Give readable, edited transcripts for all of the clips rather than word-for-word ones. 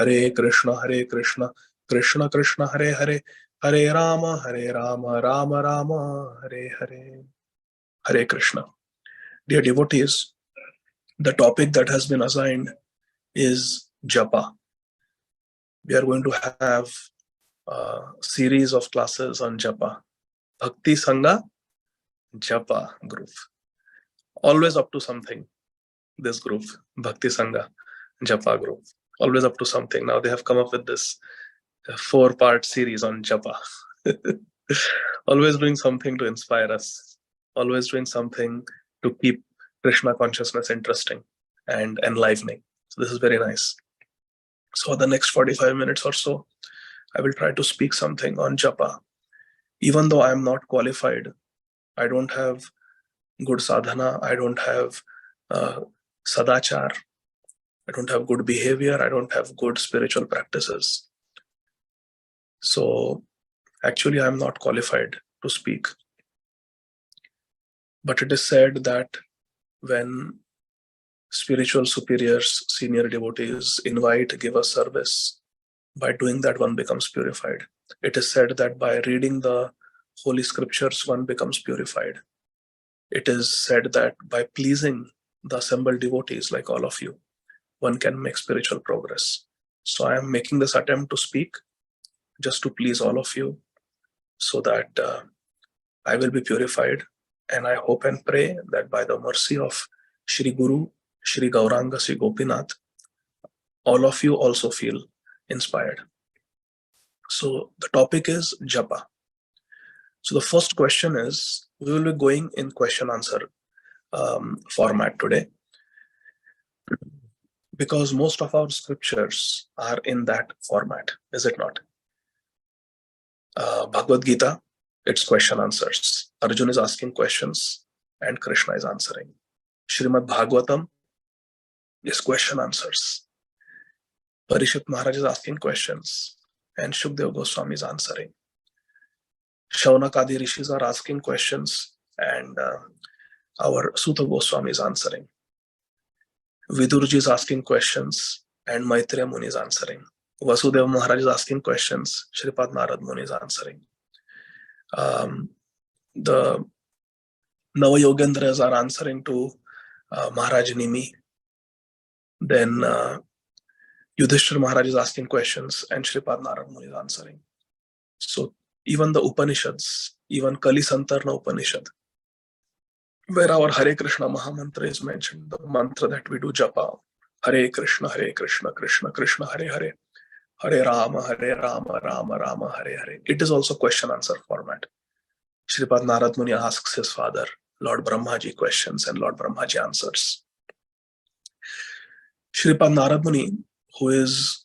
Hare Krishna, Krishna Krishna, Hare Hare, Hare Rama, Rama Rama, Hare Hare. Hare Krishna. Dear devotees, the topic that has been assigned is Japa. We are going to have a series of classes on Japa. Bhakti Sanga, Japa group. Always up to something, this group, Bhakti Sanga, Japa group. Always up to something. Now they have come up with this 4-part series on Japa. Always doing something to inspire us. Always doing something to keep Krishna consciousness interesting and enlivening. So this is very nice. So the next 45 minutes or so, I will try to speak something on Japa. Even though I am not qualified, I don't have good sadhana, I don't have sadachar, I don't have good behavior, I don't have good spiritual practices. So actually I am not qualified to speak. But it is said that when spiritual superiors, senior devotees give us service, by doing that one becomes purified. It is said that by reading the holy scriptures one becomes purified. It is said that by pleasing the assembled devotees like all of you, one can make spiritual progress. So I am making this attempt to speak just to please all of you, so that I will be purified. And I hope and pray that by the mercy of Shri Guru, Shri Gauranga, Shri Gopinath, all of you also feel inspired. So the topic is Japa. So the first question is, we will be going in question-answer format today, because most of our scriptures are in that format, is it not? Bhagavad Gita, it's question-answers. Arjuna is asking questions and Krishna is answering. Srimad Bhagavatam is question-answers. Parishit Maharaj is asking questions and Shukdev Goswami is answering. Shaunakadi Rishis are asking questions and our Sutta Goswami is answering. Vidurji is asking questions and Maitreya Muni is answering. Vasudeva Maharaj is asking questions, Shripad Narad Muni is answering. The Navayogendras are answering to Maharaj Nimi. Then Yudhishthira Maharaj is asking questions and Shripad Narad Muni is answering. So even the Upanishads, even Kali Santarna Upanishad, where our Hare Krishna Mahamantra is mentioned, the mantra that we do Japa, Hare Krishna, Krishna Krishna, Hare Hare, Hare Rama, Rama Rama, Hare Hare. It is also question-answer format. Shripad Narad Muni asks his father, Lord Brahmaji, questions and Lord Brahmaji answers. Shripad Narad Muni, who is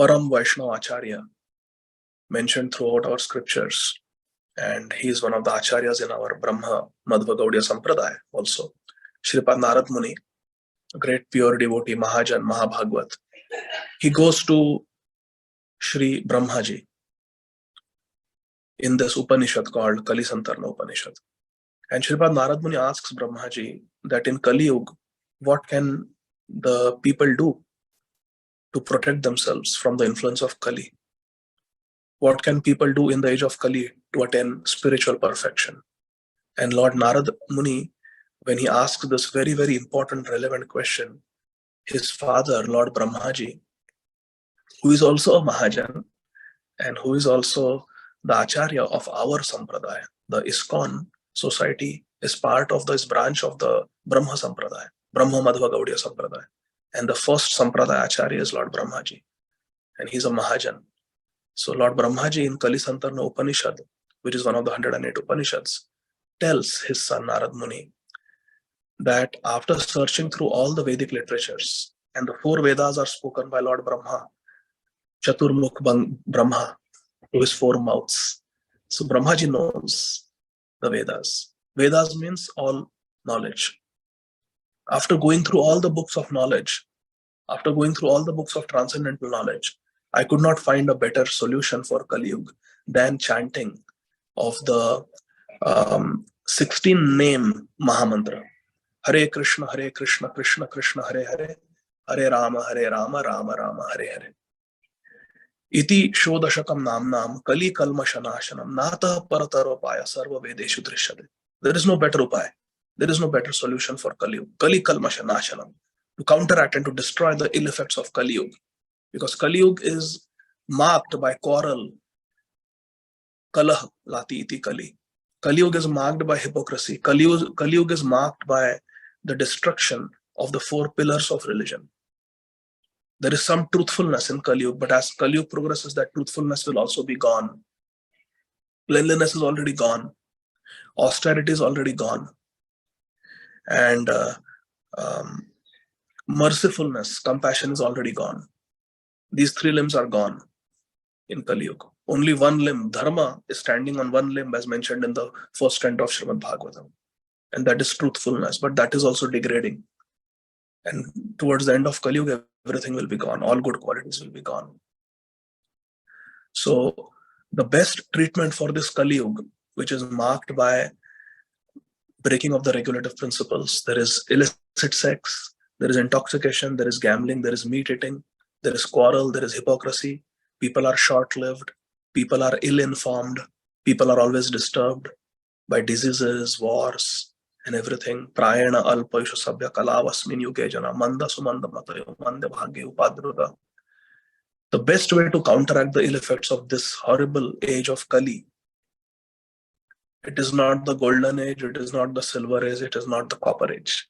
Param Vaishnava Acharya, mentioned throughout our scriptures, and he is one of the Acharyas in our Brahma Madhva Gaudiya Sampradaya also. Shripad Narad Muni, a great pure devotee, Mahajan, Mahabhagvat, he goes to Shri Brahmaji in this Upanishad called Kali Santarna Upanishad. And Shripad Narad Muni asks Brahmaji that in Kali Yuga, what can the people do to protect themselves from the influence of Kali? What can people do in the age of Kali to attain spiritual perfection? And Lord Narad Muni, when he asks this very, very important, relevant question, his father, Lord Brahmaji, who is also a Mahajan and who is also the Acharya of our Sampradaya, the ISKCON society is part of this branch of the Brahma Sampradaya, Brahma Madhva Gaudiya Sampradaya. And the first Sampradaya Acharya is Lord Brahmaji, and he's a Mahajan. So Lord Brahmaji in Kali Santarna Upanishad, which is one of the 108 Upanishads, tells his son Narad Muni that after searching through all the Vedic literatures, and the 4 Vedas are spoken by Lord Brahma, Chaturmukh Brahma, to his 4 mouths. So Brahmaji knows the Vedas. Vedas means all knowledge. After going through all the books of knowledge, after going through all the books of transcendental knowledge, I could not find a better solution for Kali Yuga than chanting of the 16-name Mahamantra. Hare Krishna, Krishna Krishna, Hare Hare, Hare Rama, Rama Rama, Hare Hare. Iti shodashakam namnam kali kalmashanashanam natah parataropaya sarva vedeshu drishyate. There is no better upaya. There is no better solution for Kali Yuga. Kali kalmashanashanam. To counteract and to destroy the ill effects of Kali Yuga. Because Kali Yuga is marked by quarrel. Kalah lati iti Kali. Kali Yuga is marked by hypocrisy. Kali Yuga is marked by the destruction of the four pillars of religion. There is some truthfulness in Kali Yuga, but as Kali Yuga progresses, that truthfulness will also be gone. Cleanliness is already gone. Austerity is already gone. And mercifulness, compassion is already gone. These three limbs are gone in Kali Yuga. Only one limb, dharma, is standing on one limb as mentioned in the first canto of Srimad Bhagavatam. And that is truthfulness, but that is also degrading. And towards the end of Kali Yuga, everything will be gone. All good qualities will be gone. So the best treatment for this Kali Yuga, which is marked by breaking of the regulative principles, there is illicit sex, there is intoxication, there is gambling, there is meat eating, there is quarrel, there is hypocrisy. People are short-lived, people are ill-informed, people are always disturbed by diseases, wars, and everything. Prayana alpaisha sabya kalavasmin yuge jana manda sumanda matayo manda bhagya upadruta. The best way to counteract the ill effects of this horrible age of Kali, it is not the golden age, it is not the silver age, it is not the copper age,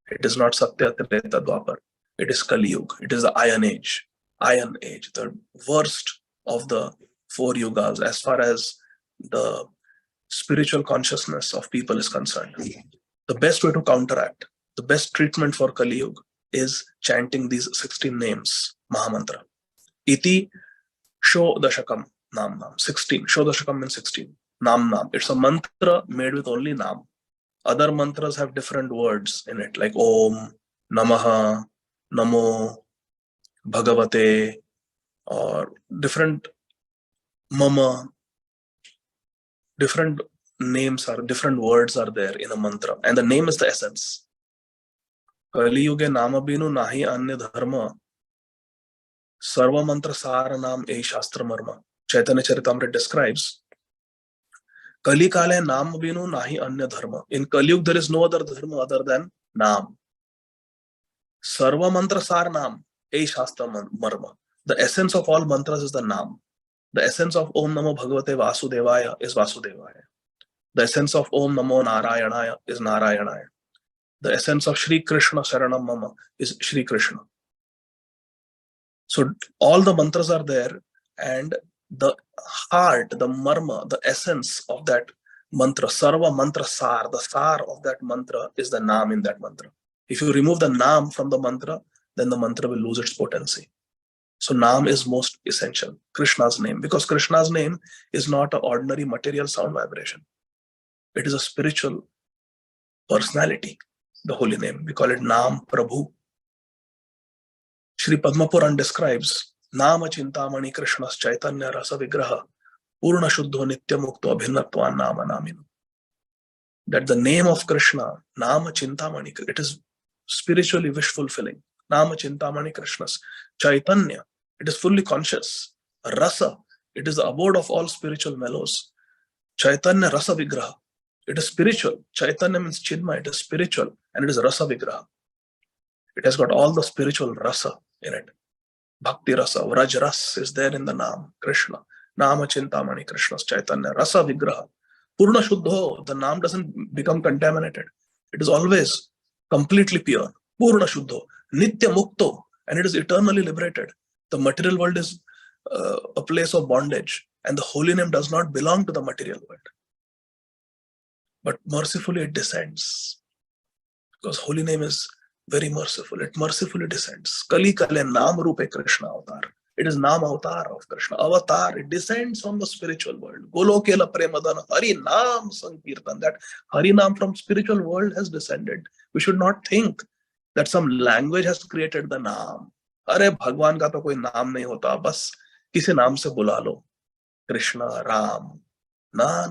it is not Satya Treta Dwapar, it is Kali Yuga, it is the Iron Age. Iron Age, the worst of the four yugas as far as the spiritual consciousness of people is concerned. The best way to counteract, the best treatment for Kali Yuga is chanting these 16 names, Mahamantra. Iti Shodashakam Namnam. 16. Shodashakam means 16. Namnam. It's a mantra made with only Nam. Other mantras have different words in it, like Om, Namaha, Namo, Bhagavate, or different Mama. Different names are, different words are there in a mantra. And the name is the essence. Kali Yuge Nama Binu Nahi Anya Dharma. Sarva Mantra Saranam E Shastra Marma. Chaitanya Charitamrita describes Kali Kale Nam Binu Nahi Anya Dharma. In Kali Yuga there is no other dharma other than Nam. Sarva Mantra Saranam E Shastra Marma. The essence of all mantras is the Nam. The essence of Om Namo Bhagavate Vasudevaya is Vasudevaya. The essence of Om Namo Narayanaya is Narayanaya. The essence of Shri Kṛṣṇa Saranam Mama is Shri Kṛṣṇa. So all the mantras are there, and the heart, the marma, the essence of that mantra, Sarva Mantra Sar, the Sar of that mantra is the Nam in that mantra. If you remove the Nam from the mantra, then the mantra will lose its potency. So Nam is most essential, Krishna's name, because Krishna's name is not an ordinary material sound vibration. It is a spiritual personality, the holy name. We call it Nam Prabhu. Shri Padma Puran describes Nama Chintamani Krishna's Chaitanya Rasa Vigraha Purna Shuddho Nitya Mukto Abhinatvan Nama Naminu. That the name of Krishna, Nama Chintamani, it is spiritually wish fulfilling. Nama Chintamani Krishna's Chaitanya, it is fully conscious. Rasa, it is the abode of all spiritual mellows. Chaitanya Rasa Vigraha, it is spiritual. Chaitanya means Chinma, it is spiritual, and it is Rasa Vigraha. It has got all the spiritual rasa in it. Bhakti rasa, Vraj ras is there in the Nam, Krishna. Nama Chintamani Krishna's Chaitanya Rasa Vigraha. Purna Shuddho, the Nam doesn't become contaminated. It is always completely pure. Purna Shuddho, Nitya Mukto, and it is eternally liberated. The material world is a place of bondage, and the holy name does not belong to the material world. But mercifully it descends, because holy name is very merciful. It mercifully descends. Kali Kale Nam Rupe Krishna Avatar. It is Nam Avatar of Krishna. Avatar, it descends from the spiritual world. Golokela Premadana Hari Nam Sankirtan. That Hari Nam from spiritual world has descended. We should not think that some language has created the Nam. Are Bhagwan ka to koi naam nahi hota. Bas kisi naam se bula lo. Krishna, Ram. Na.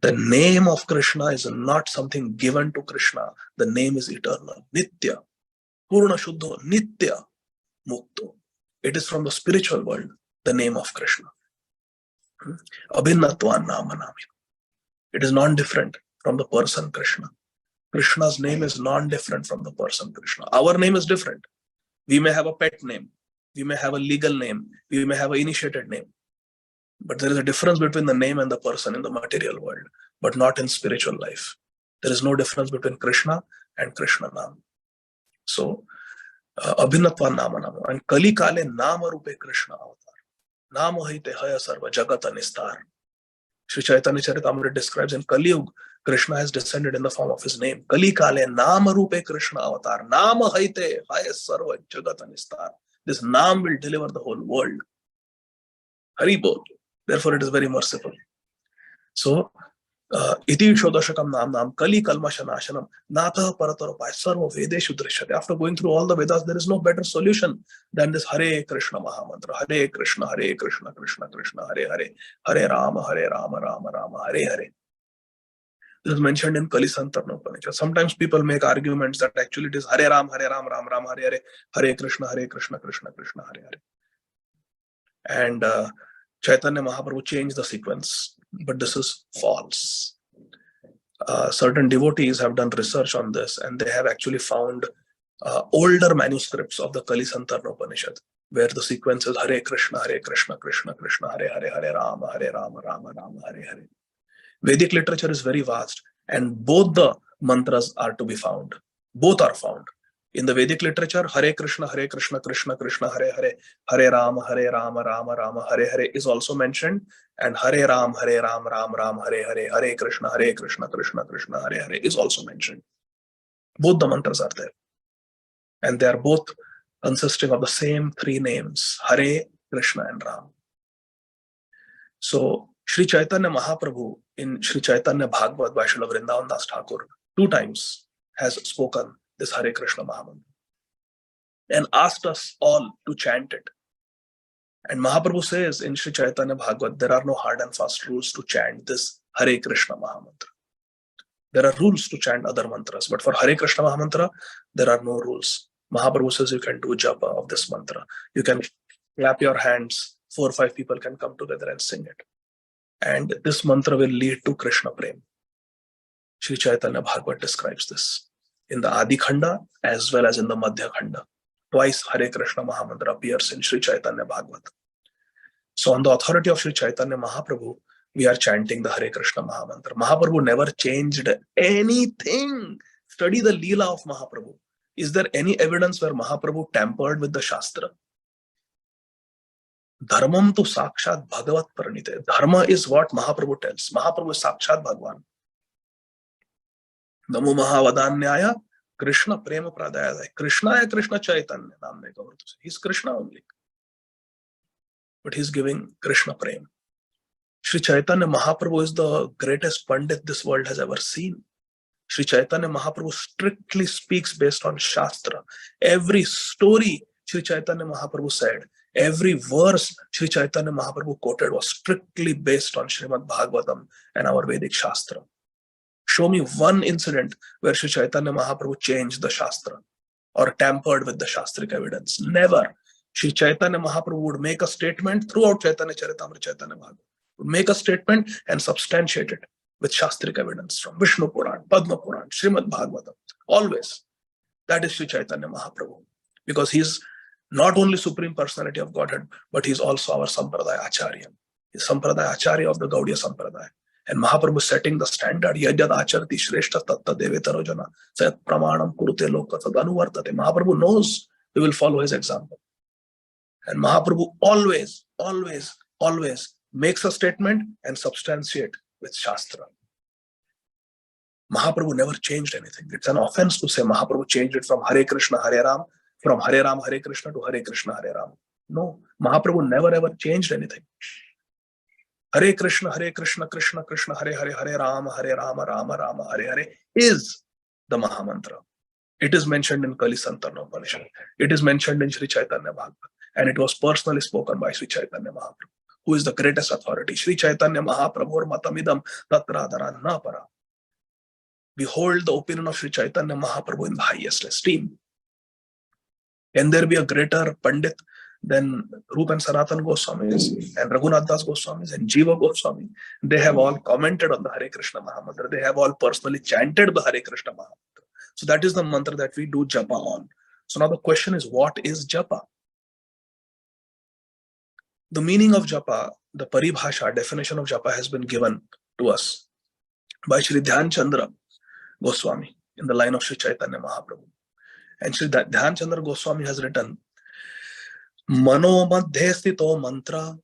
The name of Krishna is not something given to Krishna. The name is eternal, Nitya. Purna Shuddho, Nitya Mukto. It is from the spiritual world, the name of Krishna. Abhinnatvan Namanami. It is non-different from the person Krishna. Krishna's name is non-different from the person Krishna. Our name is different. We may have a pet name. We may have a legal name. We may have an initiated name. But there is a difference between the name and the person in the material world, but not in spiritual life. There is no difference between Krishna and Krishna Nam. So, Abhinnatva Nama Nama. And Kali Kale Nama Rupe Krishna Avatar. Nama Haite Haya Sarva Jagata Nistar. Sri Chaitanya Charitamrita describes in Kali Yuga, Krishna has descended in the form of his name. Kali Kale Nama Rupe Krishna Avatar. Nama Haite Haya Sarva Jagata Nistar. This Nam will deliver the whole world. Hari Bol. Therefore, it is very merciful. So, Iti Shodashakam Nam Kali Kalmashanashanam Natha Paratarapaya Sarva Vedeshu Drishyate. After going through all the Vedas, there is no better solution than this Hare Krishna Mahamantra. Hare Krishna, Krishna Krishna, Hare Hare, Hare Rama, Rama Rama, Hare Hare. This is mentioned in Kṛṣṇa-mantra Upanishad. Sometimes people make arguments that actually it is Hare Ram, Ram Ram, Hare Hare, Hare Krishna, Krishna Krishna, Hare Hare. And Chaitanya Mahaprabhu changed the sequence, but this is false. Certain devotees have done research on this, and they have actually found older manuscripts of the Kṛṣṇa-mantra Upanishad, where the sequence is Hare Krishna, Krishna Krishna, Hare Hare, Hare Rama, Rama Rama, Hare Hare. Vedic literature is very vast, and both the mantras are to be found. Both are found. In the Vedic literature, Hare Krishna, Krishna Krishna, Hare Hare, Hare Rama, Rama Rama, Hare Hare is also mentioned, and Hare Ram, Ram, Hare Hare, Hare Krishna, Krishna Krishna, Hare Hare is also mentioned. Both the mantras are there, and they are both consisting of the same three names, Hare, Krishna, and Ram. So, Sri Chaitanya Mahaprabhu in Sri Chaitanya Bhagavad by Srila Vrindavan Das Thakur 2 times has spoken this Hare Krishna Mahamantra and asked us all to chant it. And Mahaprabhu says in Sri Chaitanya Bhagavad, there are no hard and fast rules to chant this Hare Krishna Mahamantra. There are rules to chant other mantras, but for Hare Krishna Mahamantra, there are no rules. Mahaprabhu says you can do japa of this mantra. You can clap your hands, 4 or 5 people can come together and sing it. And this mantra will lead to Krishna Prem. Sri Chaitanya Bhagavad describes this in the Ādi Khanda as well as in the Madhya Khanda. Twice Hare Krishna Mahamantra appears in Sri Chaitanya Bhagavad. So on the authority of Sri Chaitanya Mahaprabhu, we are chanting the Hare Krishna Mahamantra. Mahaprabhu never changed anything. Study the Leela of Mahaprabhu. Is there any evidence where Mahaprabhu tampered with the Shastra? Dharmam tu sakshat bhagavat paranite. Dharma is what Mahaprabhu tells. Mahaprabhu is sakshat Bhagwan. Namo Mahavadanyaya Krishna Prema Pradayaya. Krishna Chaitanya. He's Krishna only. But he's giving Krishna Prem. Sri Chaitanya Mahaprabhu is the greatest Pandit this world has ever seen. Sri Chaitanya Mahaprabhu strictly speaks based on Shastra. Every story Sri Chaitanya Mahaprabhu said, every verse Sri Chaitanya Mahaprabhu quoted was strictly based on Srimad Bhagavatam and our Vedic Shastra. Show me one incident where Sri Chaitanya Mahaprabhu changed the Shastra or tampered with the Shastric evidence. Never. Sri Chaitanya Mahaprabhu would make a statement throughout Chaitanya Charitamrita, Chaitanya Bhagavatam. Would make a statement and substantiate it with Shastric evidence from Vishnu Puran, Padma Puran, Srimad Bhagavatam. Always. That is Sri Chaitanya Mahaprabhu. Because he is not only Supreme Personality of Godhead, but he is also our Sampradaya Acharya. He is Sampradaya Acharya of the Gaudiya Sampradaya. And Mahaprabhu setting the standard. Yajad acharti shreshta tatta devetarojana sayat pramanam kurute loka tad anuvartate. Mahaprabhu knows we will follow his example. And Mahaprabhu always makes a statement and substantiate with Shastra. Mahaprabhu never changed anything. It's an offense to say Mahaprabhu changed it from Hare Krishna, Hare Ram, from Hare Ram, Hare Krishna to Hare Krishna, Hare Ram. No, Mahaprabhu never ever changed anything. Hare Krishna, Krishna Krishna, Hare Hare, Hare Rama, Rama Rama, Hare Hare is the Mahamantra. It is mentioned in Kṛṣṇa-mantra Upanishad. It is mentioned in Sri Chaitanya Bhagavad. And it was personally spoken by Sri Chaitanya Mahaprabhu, who is the greatest authority. Sri Chaitanya Mahaprabhu matamidam tatradara na para. We hold the opinion of Sri Chaitanya Mahaprabhu in the highest esteem. Can there be a greater Pandit than Rup and Sanatan Goswamis and Raghunath Das Goswamis and Jiva Goswami? They have all commented on the Hare Krishna Mahamantra. They have all personally chanted the Hare Krishna Mahamantra. So that is the mantra that we do Japa on. So now the question is, what is Japa? The meaning of Japa, the paribhasha, definition of Japa has been given to us by Sri Dhyan Chandra Goswami in the line of Sri Chaitanya Mahaprabhu. And Sri Dhyan Chandra Goswami has written, Mano madhye sthito mantra,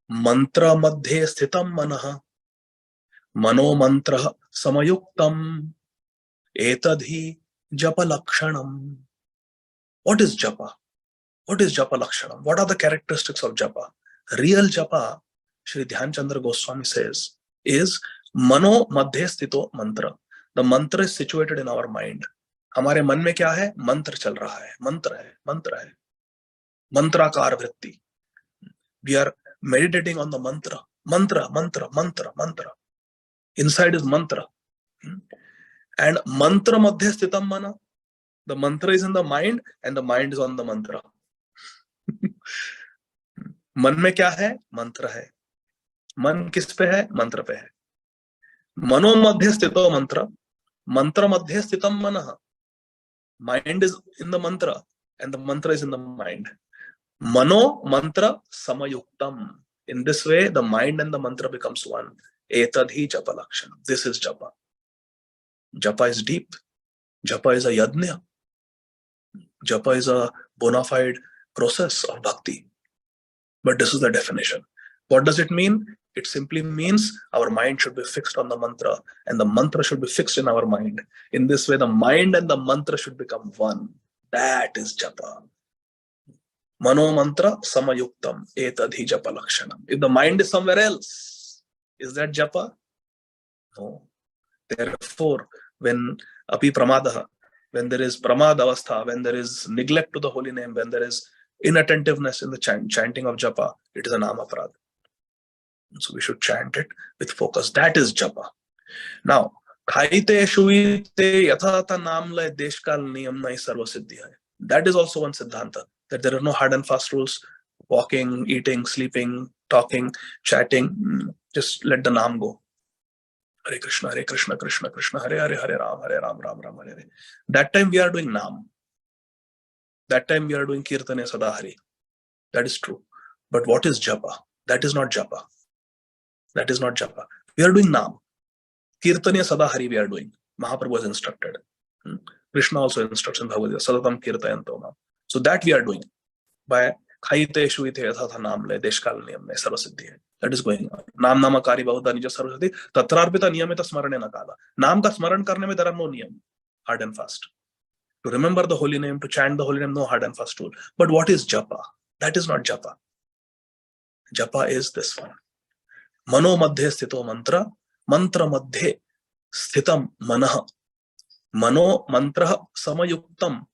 mantra madhye sthitam manah, mano mantra samayuktam, etadhi japa lakshanam. What is Japa? What is Japa lakshanam? What are the characteristics of Japa? Real Japa, Sri Dhyan Chandra Goswami says, is mano madhye sthito mantra. The mantra is situated in our mind. हमारे मन में क्या है? मंत्र चल रहा है, मंत्र है, मंत्र है, मंत्राकार वृत्ति. We are meditating on the mantra, mantra, mantra, mantra, mantra. Inside is mantra. And mantra madhya sthitam mana. The mantra is in the mind and the mind is on the mantra. मन में क्या है? मंत्र है. मन किस पे है? मंत्र पे है. मनो मध्य स्थितो मंत्र, मंत्र मध्य स्थितम मनः. Mind is in the mantra and the mantra is in the mind. Mano mantra samayuktam. In this way, the mind and the mantra becomes one. Etadhi japa lakshanam. This is japa. Japa is deep. Japa is a yajna. Japa is a bona fide process of bhakti. But this is the definition. What does it mean? It simply means our mind should be fixed on the mantra and the mantra should be fixed in our mind. In this way, the mind and the mantra should become one. That is Japa. Mano mantra samayuktam etadhi japa lakshanam. If the mind is somewhere else, is that Japa? No. Therefore, when api pramadaha, when there is pramad avastha, when there is neglect to the holy name, when there is inattentiveness in the chanting of Japa, it is a namaparad. So we should chant it with focus. That is Japa. Now, Khaite Shuite Yathata Namla Deshkal Niyam Nai Sarva Siddhi Hai. That is also one Siddhanta, that there are no hard and fast rules. Walking, eating, sleeping, talking, chatting, just let the Naam go. Hare Krishna, Krishna Krishna, Hare Hare, Hare Ram, Ram Ram, Hare Hare. That time we are doing Naam. That time we are doing Kirtane Sadā Hari. That is true. But what is Japa? That is not Japa. That is not Japa. We are doing Naam. Kirtaniya Sadā Hari we are doing. Mahaprabhu has instructed. Krishna also instructs in Bhagavad Gita. Sadatam Kirtayanto Naam. So that we are doing. By Khaite Shuite Yathatha Naam Le Deshkal Niyam Ne Sarva Siddhi Hai. That is going on. Naam Namakari Bahuda Nija Sarva Siddhi. Tatrarpita Niyamita Smarane Nakala. Naam ka smaran karne mein there are no niyam. Hard and fast. To remember the holy name, to chant the holy name, no hard and fast rule. But what is Japa? That is not Japa. Japa is this one. Mano madhye sthito mantra, mantra madhye sthitam manah, mano mantra samayuktam,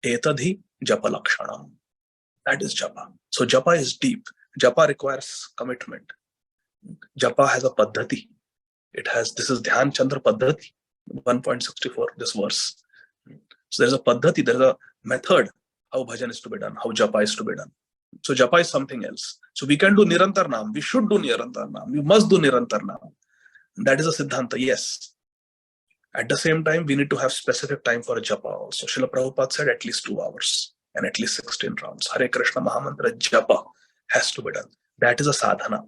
etadhi japa lakshanam. That is Japa. So Japa is deep. Japa requires commitment. Japa has a paddhati. It has, this is Dhyan Chandra Paddhati, 1.64, this verse. So there's a paddhati, there's a method how bhajan is to be done, how Japa is to be done. So Japa is something else. So we can do Nirantar Naam. We should do Nirantar Naam. We must do Nirantar Naam. That is a Siddhanta, yes. At the same time, we need to have specific time for a Japa also. Srila Prabhupada said at least 2 hours and at least 16 rounds. Hare Krishna Mahamantra Japa has to be done. That is a sadhana.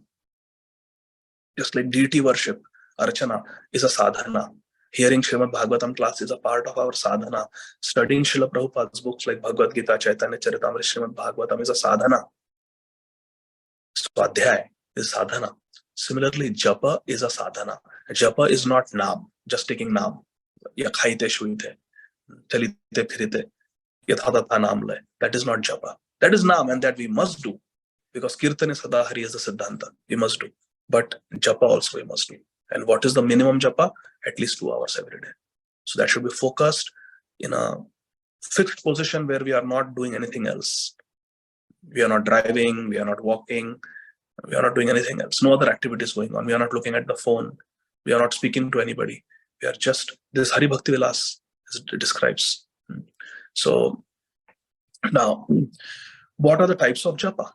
Just like deity worship, Archana is a sadhana. Hearing Srimad Bhagavatam class is a part of our sadhana. Studying Srila Prabhupada's books like Bhagavad Gita, Chaitanya Charitamrita, Srimad Bhagavatam is a sadhana. Swadhyay is sadhana. Similarly, Japa is a sadhana. Japa is not Naam, just taking Naam. Ya khaite shuite, chalite phirite, yathadata Naam le. That is not Japa. That is Naam and that we must do. Because Kirtane Sadā Hari is the Siddhanta. We must do. But Japa also we must do. And what is the minimum Japa? At least 2 hours every day. So that should be focused in a fixed position where we are not doing anything else. We are not driving, we are not walking, we are not doing anything else. No other activities going on. We are not looking at the phone. We are not speaking to anybody. We are just, this Hari Bhakti Vilas describes. So Now, what are the types of japa?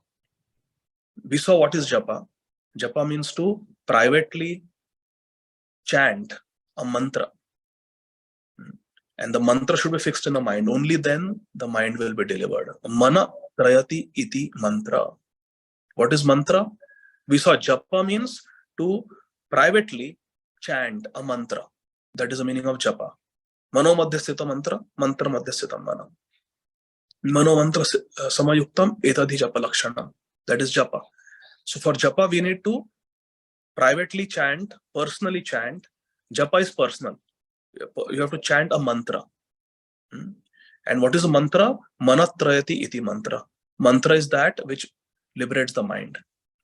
We saw what is japa. Japa means to privately chant a mantra. And the mantra should be fixed in the mind. Only then the mind will be delivered. Mana trayati iti mantra. What is mantra? We saw japa means to privately chant a mantra. That is the meaning of japa. Mano madhyasthita mantra, mantra madhyasthita mana. Mano mantra samayuktam etadhi japa lakshanam. That is japa. So for japa, we need to privately chant, personally chant. Japa is personal. You have to chant a mantra. And what is a mantra? Manatrayati iti mantra. Mantra is that which liberates the mind.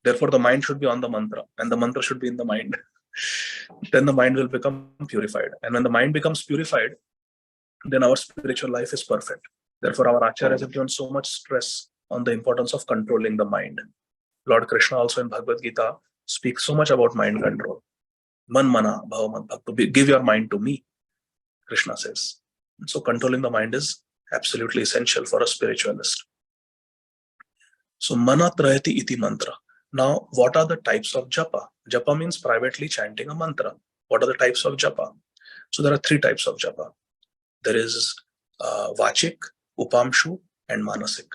Therefore, the mind should be on the mantra, and the mantra should be in the mind. Then the mind will become purified. And when the mind becomes purified, then our spiritual life is perfect. Therefore, our acharyas have given so much stress on the importance of controlling the mind. Lord Krishna also in Bhagavad Gita speaks so much about mind control. Man mana bhava bhakto. Give your mind to me, Krishna says. So controlling the mind is absolutely essential for a spiritualist. So manatrayati iti mantra. Now, what are the types of japa? Japa means privately chanting a mantra. What are the types of japa? So there are three types of japa. There is vachik, upamshu, and manasik.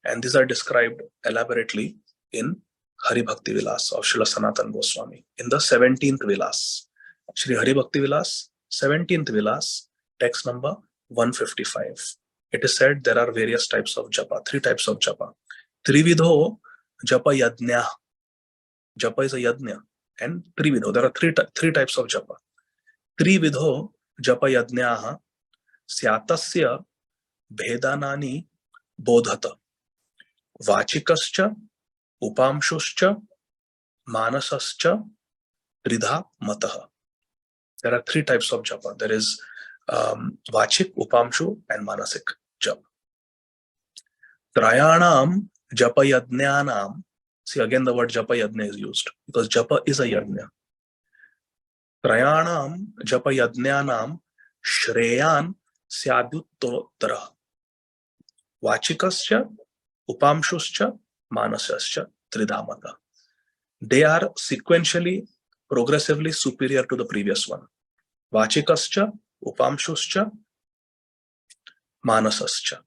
And these are described elaborately in Hari Bhakti Vilas of Srila Sanatana Goswami. In the 17th Vilas, Shri Hari Bhakti Vilas, 17th Vilas, text number 155. It is said there are various types of japa, three types of japa. Trividho japa yajna. Japa is a yajna. And trividho, there are three types of japa. Trividho japa yajnaha syatasya bhedanani bodhata. Vachikascha, upamshuscha, manasascha, tridha mataha. There are three types of japa. There is vachik, upamshu, and manasik japa. Trayanam japa yajnanam. See, again the word japa yajna is used because japa is a yajna. Trayanam japa yajnanam shreyan syaduttottara. Vachikascha, upamshuscha, manasascha, tridhamata. They are sequentially, progressively superior to the previous one. Vachikascha, upamshuscha, manasascha.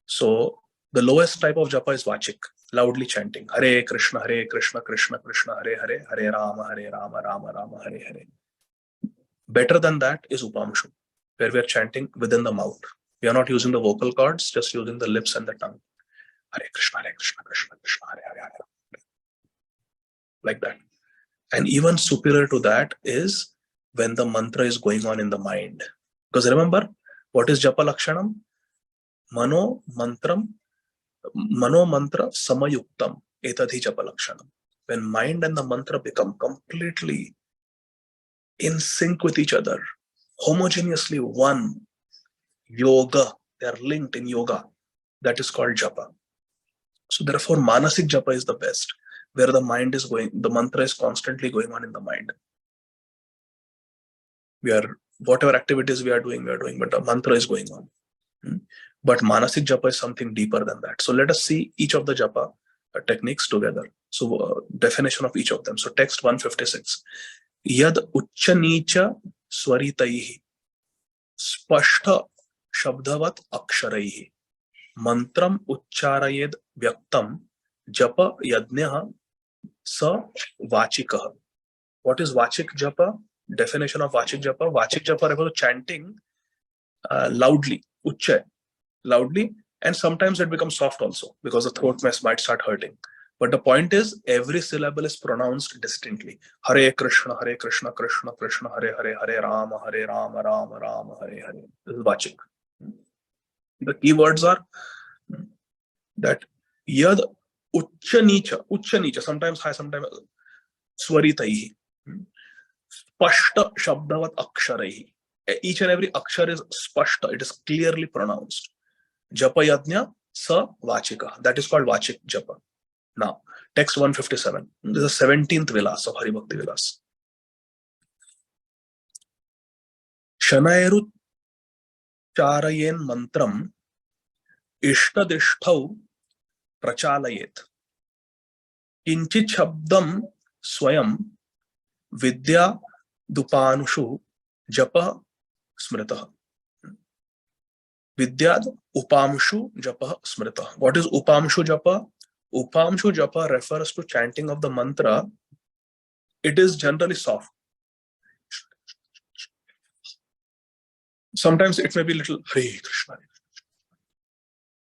So the lowest type of japa is vachik, loudly chanting Hare Krishna, Krishna Krishna, Hare Hare, Hare Rama, Rama Rama, Hare Hare. Better than that is upamshu, where we are chanting within the mouth. We are not using the vocal cords, just using the lips and the tongue. Hare Krishna, Krishna Krishna, Hare Hare, Hare. Like that. And even superior to that is when the mantra is going on in the mind. Because remember, what is japa lakshanam? Mano mantra samayuktam etadhi japa lakshanam. When mind and the mantra become completely in sync with each other, homogeneously one, yoga, they are linked in yoga. That is called japa. So therefore, manasik japa is the best, where the mind is going, the mantra is constantly going on in the mind. Whatever activities we are doing, but the mantra is going on. But manasik japa is something deeper than that. So let us see each of the japa techniques together. So definition of each of them. So text 156. Yad uccha nicha swaritaihi spashta shabdavat aksharaihi mantram ucharayed vyaktam japa yajnah sa vachikah. What is vachik japa? Definition of vachik japa. Vachik japa refers to chanting loudly, uccha, loudly, and sometimes it becomes soft also because the throat might start hurting. But the point is, every syllable is pronounced distinctly. Hare Krishna, Krishna Krishna, Hare Hare, Hare Rama, Rama Rama, Hare Hare. This is vachik. The key words are that yad uccha nicha, sometimes high, sometimes swaritaihi, spashta shabdavat aksharaihi. Each and every akshar is spashta, it is clearly pronounced. Japa yajna sa vachika. That is called vachik japa. Now, text 157. This is the 17th Vilas of Hari Bhakti Vilas. Shanairu charayen mantram ishtadishtau prachalayet. Kinchit shabdam swayam vidya dupanushu japa smritah. Vidyad upamshu japa smritah. What is upamshu japa? Upamshu japa refers to chanting of the mantra. It is generally soft. Sometimes it may be little Hare Krishna.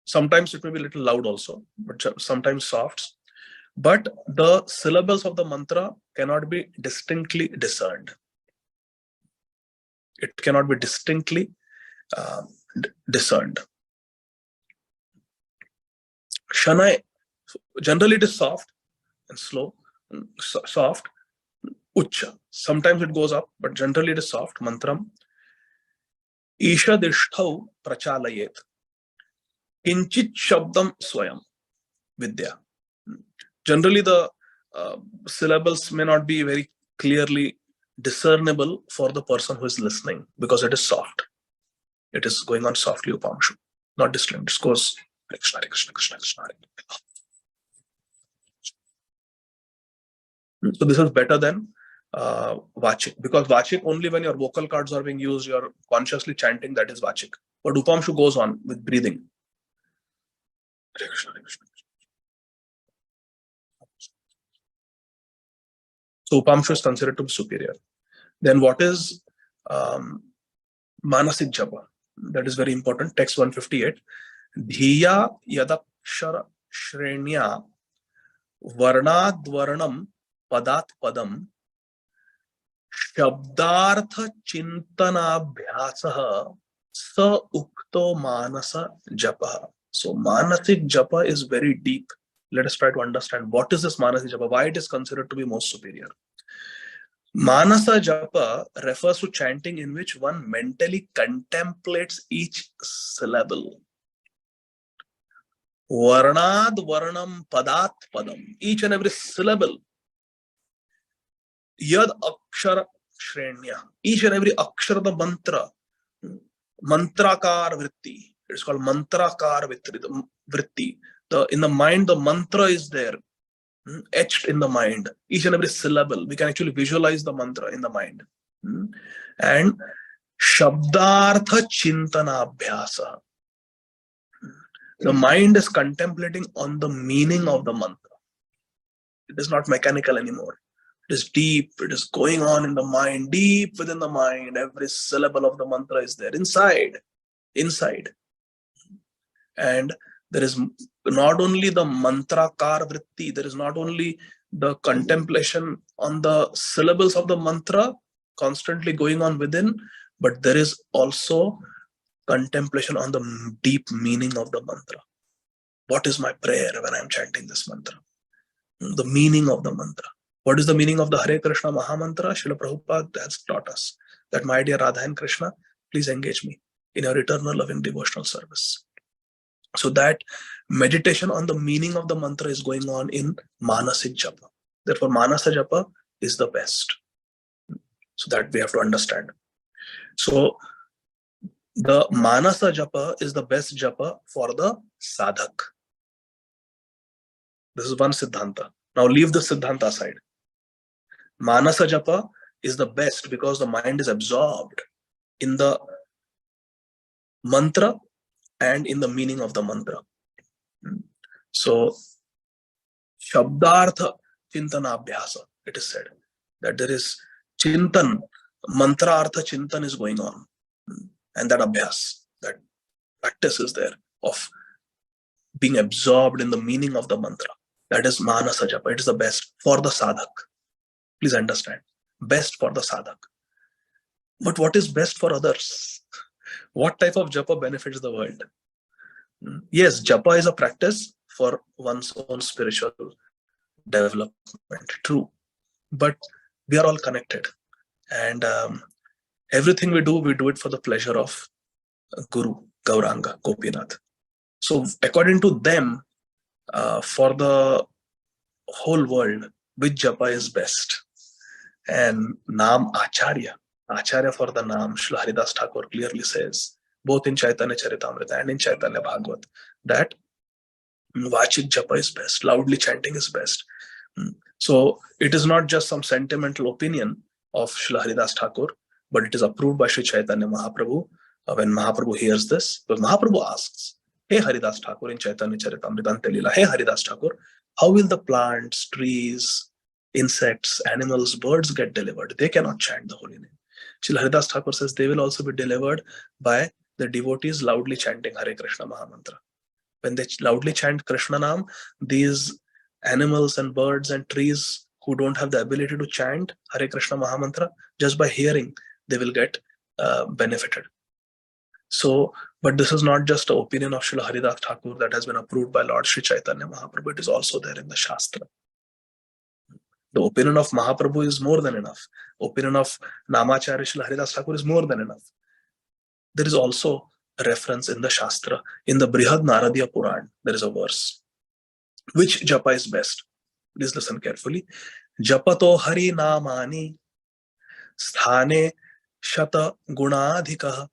Sometimes it may be little loud also, but sometimes soft. But the syllables of the mantra cannot be distinctly discerned. It cannot be distinctly discerned. Shanai, generally it is soft and slow, soft. Ucha, sometimes it goes up, but generally it is soft. Mantram. Ishadishtau prachalayet. Kinchit shabdam swayam vidya. Generally the syllables may not be very clearly discernible for the person who is listening because it is soft. It is going on softly, upamshu, not distinct. It goes Hare Krishna, Hare Krishna, Krishna Krishna, Hare Hare. So this is better than vachik, because vachik, only when your vocal cords are being used, you are consciously chanting, that is vachik. But upamshu goes on with breathing. Hare Krishna, Hare Krishna. So upamshu is considered to be superior. Then what is manasik japa? That is very important. Text 158. Dhiya yadakshara shrenya varnad varnam padat padam shabdartha chintanabhyasah sa ukto manasa japa. So manasik japa is very deep. Let us try to understand what is this manasik japa, why it is considered to be most superior. Manasa japa refers to chanting in which one mentally contemplates each syllable. Varnad varnam padat padam. Each and every syllable. Yad akshara shrenya. Each and every akshara of the mantra. Mantrakar vritti. It's called mantrakar vritti. In the mind, the mantra is there. Etched in the mind, each and every syllable. We can actually visualize the mantra in the mind. And shabdartha chintanabhyasa. The mind is contemplating on the meaning of the mantra. It is not mechanical anymore. It is deep. It is going on in the mind, deep within the mind. Every syllable of the mantra is there inside. And there is not only the mantrakar vritti, there is not only the contemplation on the syllables of the mantra constantly going on within, but there is also contemplation on the deep meaning of the mantra. What is my prayer when I am chanting this mantra? The meaning of the mantra. What is the meaning of the Hare Krishna Mahamantra? Srila Prabhupada has taught us that, my dear Radha and Krishna, please engage me in your eternal loving devotional service. So that meditation on the meaning of the mantra is going on in manasik japa. Therefore, manasa japa is the best. So that we have to understand. So the manasa japa is the best japa for the sadhak. This is one siddhanta. Now leave the siddhanta aside. Manasa japa is the best because the mind is absorbed in the mantra and in the meaning of the mantra. So, Shabdartha Chintanabhyasa, it is said that there is Chintan, mantra artha Chintan is going on. And that abhyas, that practice is there of being absorbed in the meaning of the mantra. That is Manasa Japa. It is the best for the sadhak. Please understand. Best for the sadhak. But what is best for others? What type of japa benefits the world? Yes, japa is a practice for one's own spiritual development. True. But we are all connected. And everything we do it for the pleasure of Guru, Gauranga, Gopinath. So according to them, for the whole world, which japa is best? And Naam Acharya. Acharya for the Naam, Srila Haridas Thakur clearly says, both in Chaitanya Charitamrita and in Chaitanya Bhagavat, that Vachik Japa is best, loudly chanting is best. So it is not just some sentimental opinion of Srila Haridas Thakur, but it is approved by Sri Chaitanya Mahaprabhu. When Mahaprabhu hears this, because Mahaprabhu asks, "Hey Haridas Thakur," in Chaitanya Charitamrita Lila, "Hey Haridas Thakur, how will the plants, trees, insects, animals, birds get delivered? They cannot chant the holy name." Srila Haridas Thakur says they will also be delivered by the devotees loudly chanting Hare Krishna Mahamantra. When they loudly chant Krishna Nam, these animals and birds and trees who don't have the ability to chant Hare Krishna Mahamantra, just by hearing, they will get benefited. So, but this is not just an opinion of Srila Haridas Thakur that has been approved by Lord Sri Chaitanya Mahaprabhu. It is also there in the Shastra. The opinion of Mahaprabhu is more than enough. Opinion of Namacharya Srila Haridas Thakur is more than enough. There is also a reference in the Shastra. In the Brihad Naradiya Puran, there is a verse. Which japa is best? Please listen carefully. Japato hari namani sthane shata gunadhikah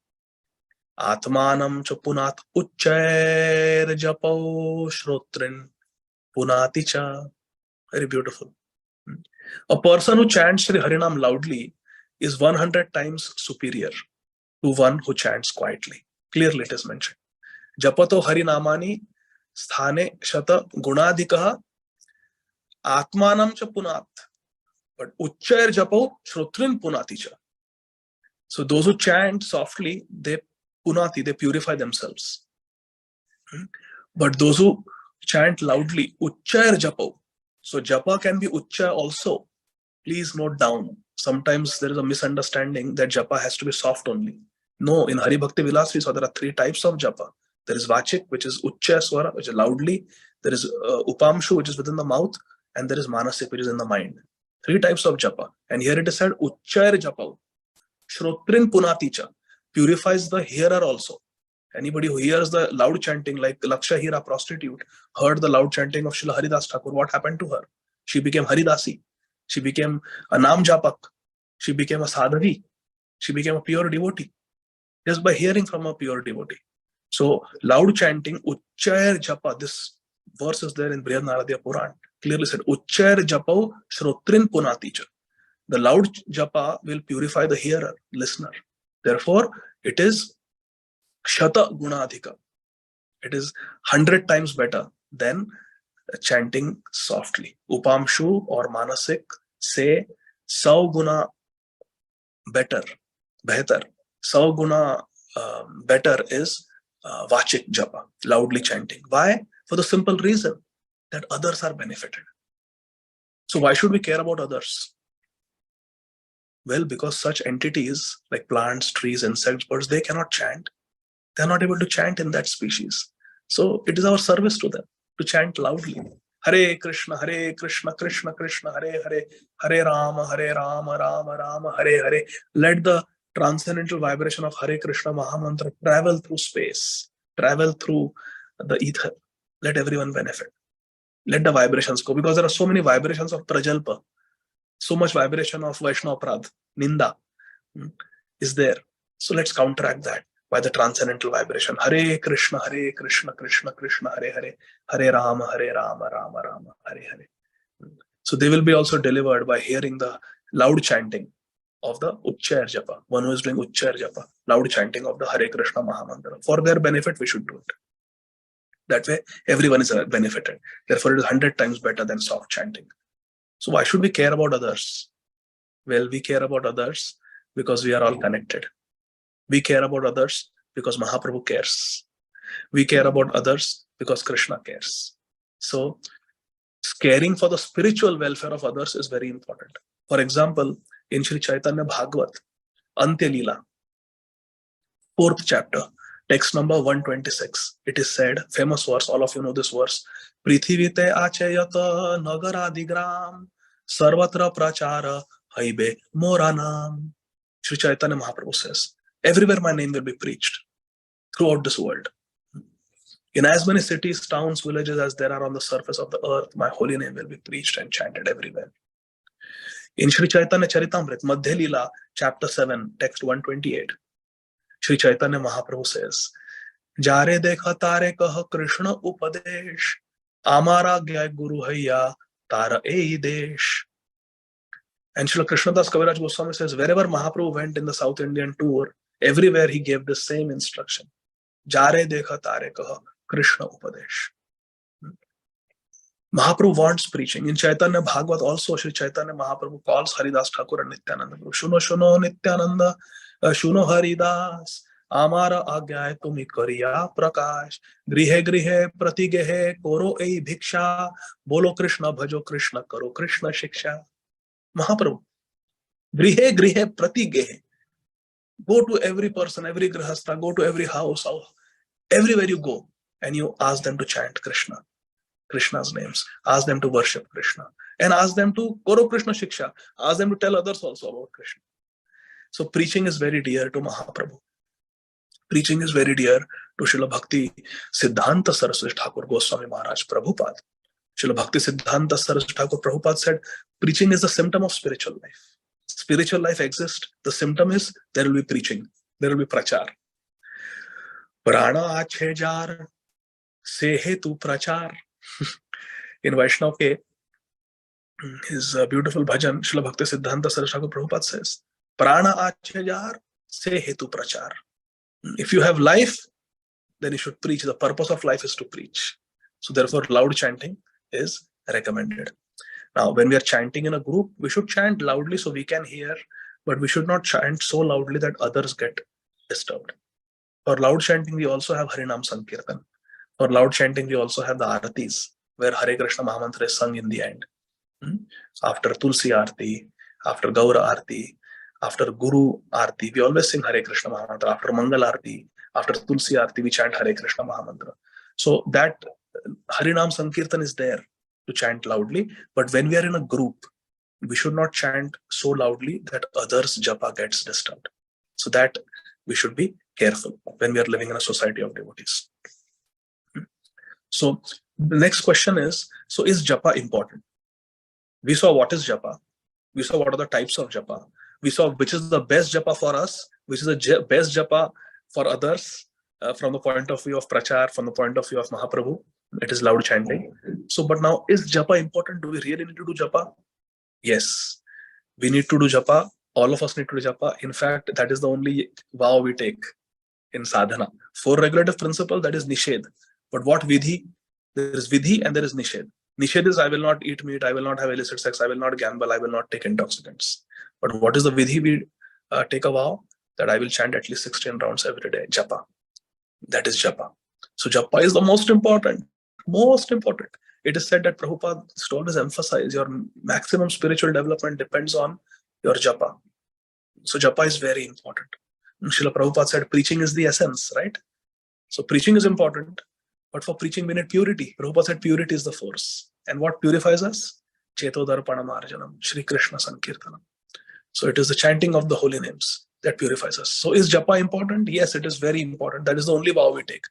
atmanam cha punat ucchair japo shrotrin punati cha. Very beautiful. A person who chants Sri Harinam loudly is 100 times superior to one who chants quietly. Clearly it is mentioned. Japato harinamani sthane shata gunadhikah atmanam cha punat. But ucchair japo shrotrin punati cha. So those who chant softly, they purify themselves. But those who chant loudly, ucchair japo. So japa can be uchcha also. Please note down. Sometimes there is a misunderstanding that japa has to be soft only. No, in Hari Bhakti Vilas we saw there are 3 types of japa. There is vachik, which is uchcha swara, which is loudly. There is upamshu, which is within the mouth, and there is manasik, which is in the mind. 3 types of japa. And here it is said ucchair japa. Shrotrin punaticha, purifies the hearer also. Anybody who hears the loud chanting, like Laksha Hira prostitute, heard the loud chanting of Srila Haridas Thakur, what happened to her? She became Haridasi. She became a Nam Japak. She became a Sadhavi. She became a pure devotee. Just by hearing from a pure devotee. So loud chanting, Ucchair Japa, this verse is there in Brihad Naradiya Puran, clearly said, Ucchair Japau Shrotrin Punaticha. The loud japa will purify the hearer, listener. Therefore, it is Shata Gunadhika. It is 100 times better than chanting softly. Upamshu or Manasik say 100 guna better. Behtar. 100 guna better is Vachik Japa, loudly chanting. Why? For the simple reason that others are benefited. So why should we care about others? Well, because such entities like plants, trees, insects, birds, they cannot chant. They are not able to chant in that species. So it is our service to them to chant loudly. Hare Krishna, Krishna Krishna, Hare Hare, Hare Rama, Rama Rama, Hare Hare. Let the transcendental vibration of Hare Krishna Mahamantra travel through space, travel through the ether. Let everyone benefit. Let the vibrations go, because there are so many vibrations of Prajalpa. So much vibration of Vaishnava Prad, Ninda is there. So let's counteract that by the transcendental vibration. Hare Krishna, Krishna Krishna, Hare Hare, Hare Rama, Rama Rama, Hare Hare. So they will be also delivered by hearing the loud chanting of the Ucchair Japa. One who is doing Ucchair Japa, loud chanting of the Hare Krishna Mahamantra. For their benefit, we should do it. That way, everyone is benefited. Therefore, it is 100 times better than soft chanting. So why should we care about others? Well, we care about others because we are all connected. We care about others because Mahaprabhu cares. We care about others because Krishna cares. So caring for the spiritual welfare of others is very important. For example, in Sri Chaitanya Bhagavat, Antya Leela, 4th chapter, text number 126, it is said, famous verse, all of you know this verse, Prithivite achayata nagaradigram sarvatra prachara haibe moranam. Sri Chaitanya Mahaprabhu says, everywhere my name will be preached throughout this world. In as many cities, towns, villages as there are on the surface of the earth, my holy name will be preached and chanted everywhere. In Sri Chaitanya Charitamrita, Madhya Leela, chapter 7, text 128, Sri Chaitanya Mahaprabhu says, Jare dekha tare kah Krishna upadesh, Amara gya guru haiya tara ei desh. And Srila Krishnadas Kaviraj Goswami says, wherever Mahaprabhu went in the South Indian tour, everywhere he gave the same instruction. Jare dekha tare kaha Krishna upadesh. Mahaprabhu wants preaching. In Chaitanya Bhagavat also, Sri Chaitanya Mahaprabhu calls Haridas Thakur and Nityananda Prabhu. Shuno shuno Nityananda, shuno Haridas, Amara agyay tumi kariya prakash, grihe grihe pratigehe koro ei bhiksha, bolo Krishna bhajo Krishna karo Krishna shiksha. Mahaprabhu, grihe grihe pratigehe. Go to every person, every grihastha, go to every house, everywhere you go, and you ask them to chant Krishna. Krishna's names, ask them to worship Krishna, and ask them to Koro Krishna Shiksha, ask them to tell others also about Krishna. So preaching is very dear to Mahaprabhu. Preaching is very dear to Srila Bhakti Siddhanta Saraswati Thakur Goswami Maharaj Prabhupada. Srila Bhakti Siddhanta Saraswati Thakur Prabhupada said, preaching is the symptom of spiritual life. Spiritual life exists. The symptom is there will be preaching, there will be prachar. Prana ache jar se hetu prachar. In Vaishnav Ke, his beautiful bhajan, Srila Bhakti Siddhanta Saraswati Thakur Prabhupada says, Prana ache jar se hetu prachar. If you have life, then you should preach. The purpose of life is to preach. So therefore, loud chanting is recommended. Now, when we are chanting in a group, we should chant loudly so we can hear, but we should not chant so loudly that others get disturbed. For loud chanting, we also have Harinam Sankirtan. For loud chanting, we also have the Aratis, where Hare Kṛṣṇa-mantra is sung in the end. After Tulsi Arti, after Gaura Arti, after Guru Arti, we always sing Hare Kṛṣṇa-mantra. After Mangal Arti, after Tulsi Arti, we chant Hare Kṛṣṇa-mantra. So that Harinam Sankirtan is there to chant loudly, but when we are in a group, we should not chant so loudly that others' japa gets disturbed. So that we should be careful when we are living in a society of devotees. So the next question is, so is japa important? We saw what is japa. We saw what are the types of japa. We saw which is the best japa for us, which is the best japa for others, from the point of view of prachar, from the point of view of Mahaprabhu. It is loud chanting. So, but now, is japa important? Do we really need to do japa? Yes, we need to do japa. All of us need to do japa. In fact, that is the only vow we take in sadhana. For regulative principle, that is nishedh. But what vidhi? There is vidhi and there is nishedh. Nishedh is I will not eat meat, I will not have illicit sex, I will not gamble, I will not take intoxicants. But what is the vidhi? We take a vow that I will chant at least 16 rounds every day. Japa. That is japa. So japa is the most important. Most important. It is said that Prabhupada should always emphasize your maximum spiritual development depends on your japa. So japa is very important. Srila Prabhupada said preaching is the essence, right? So preaching is important, but for preaching we need purity. Prabhupada said purity is the force. And what purifies us? Cheto darpana marjanam, Shri Krishna Sankirtanam. So it is the chanting of the holy names that purifies us. So is japa important? Yes, it is very important. That is the only vow we take.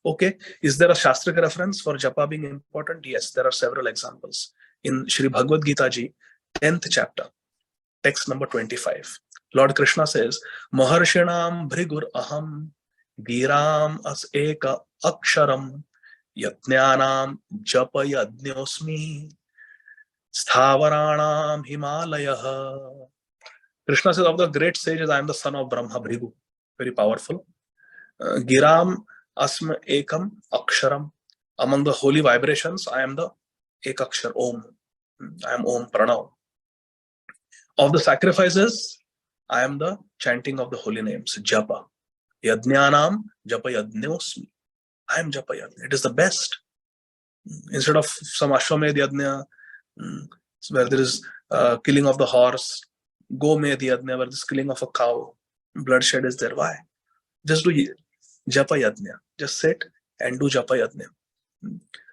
Okay, is there a Shastrika reference for japa being important? Yes, there are several examples. In Shri Bhagavad Gita ji, 10th chapter, text number 25, Lord Krishna says, Maharshinam bhrigur aham, giram as eka aksharam, yatnyanam japa yadnyosmi, sthavaranam himalayah. Krishna says, of the great sages, I am the son of Brahma, Bhrigu. Very powerful. Giram asma ekam aksharam. Among the holy vibrations, I am the ekakshar, Om. I am Om Pranav. Of the sacrifices, I am the chanting of the holy names, Japa. Yadnyanam Japa Yadnyosmi. I am Japa Yadnya. It is the best. Instead of some Ashwamedh Yadnya, where there is killing of the horse, Gomedh Yadnya, where there is killing of a cow, bloodshed is there. Why? Just do Japa Yadnya. Just sit and do Japa Yadnya.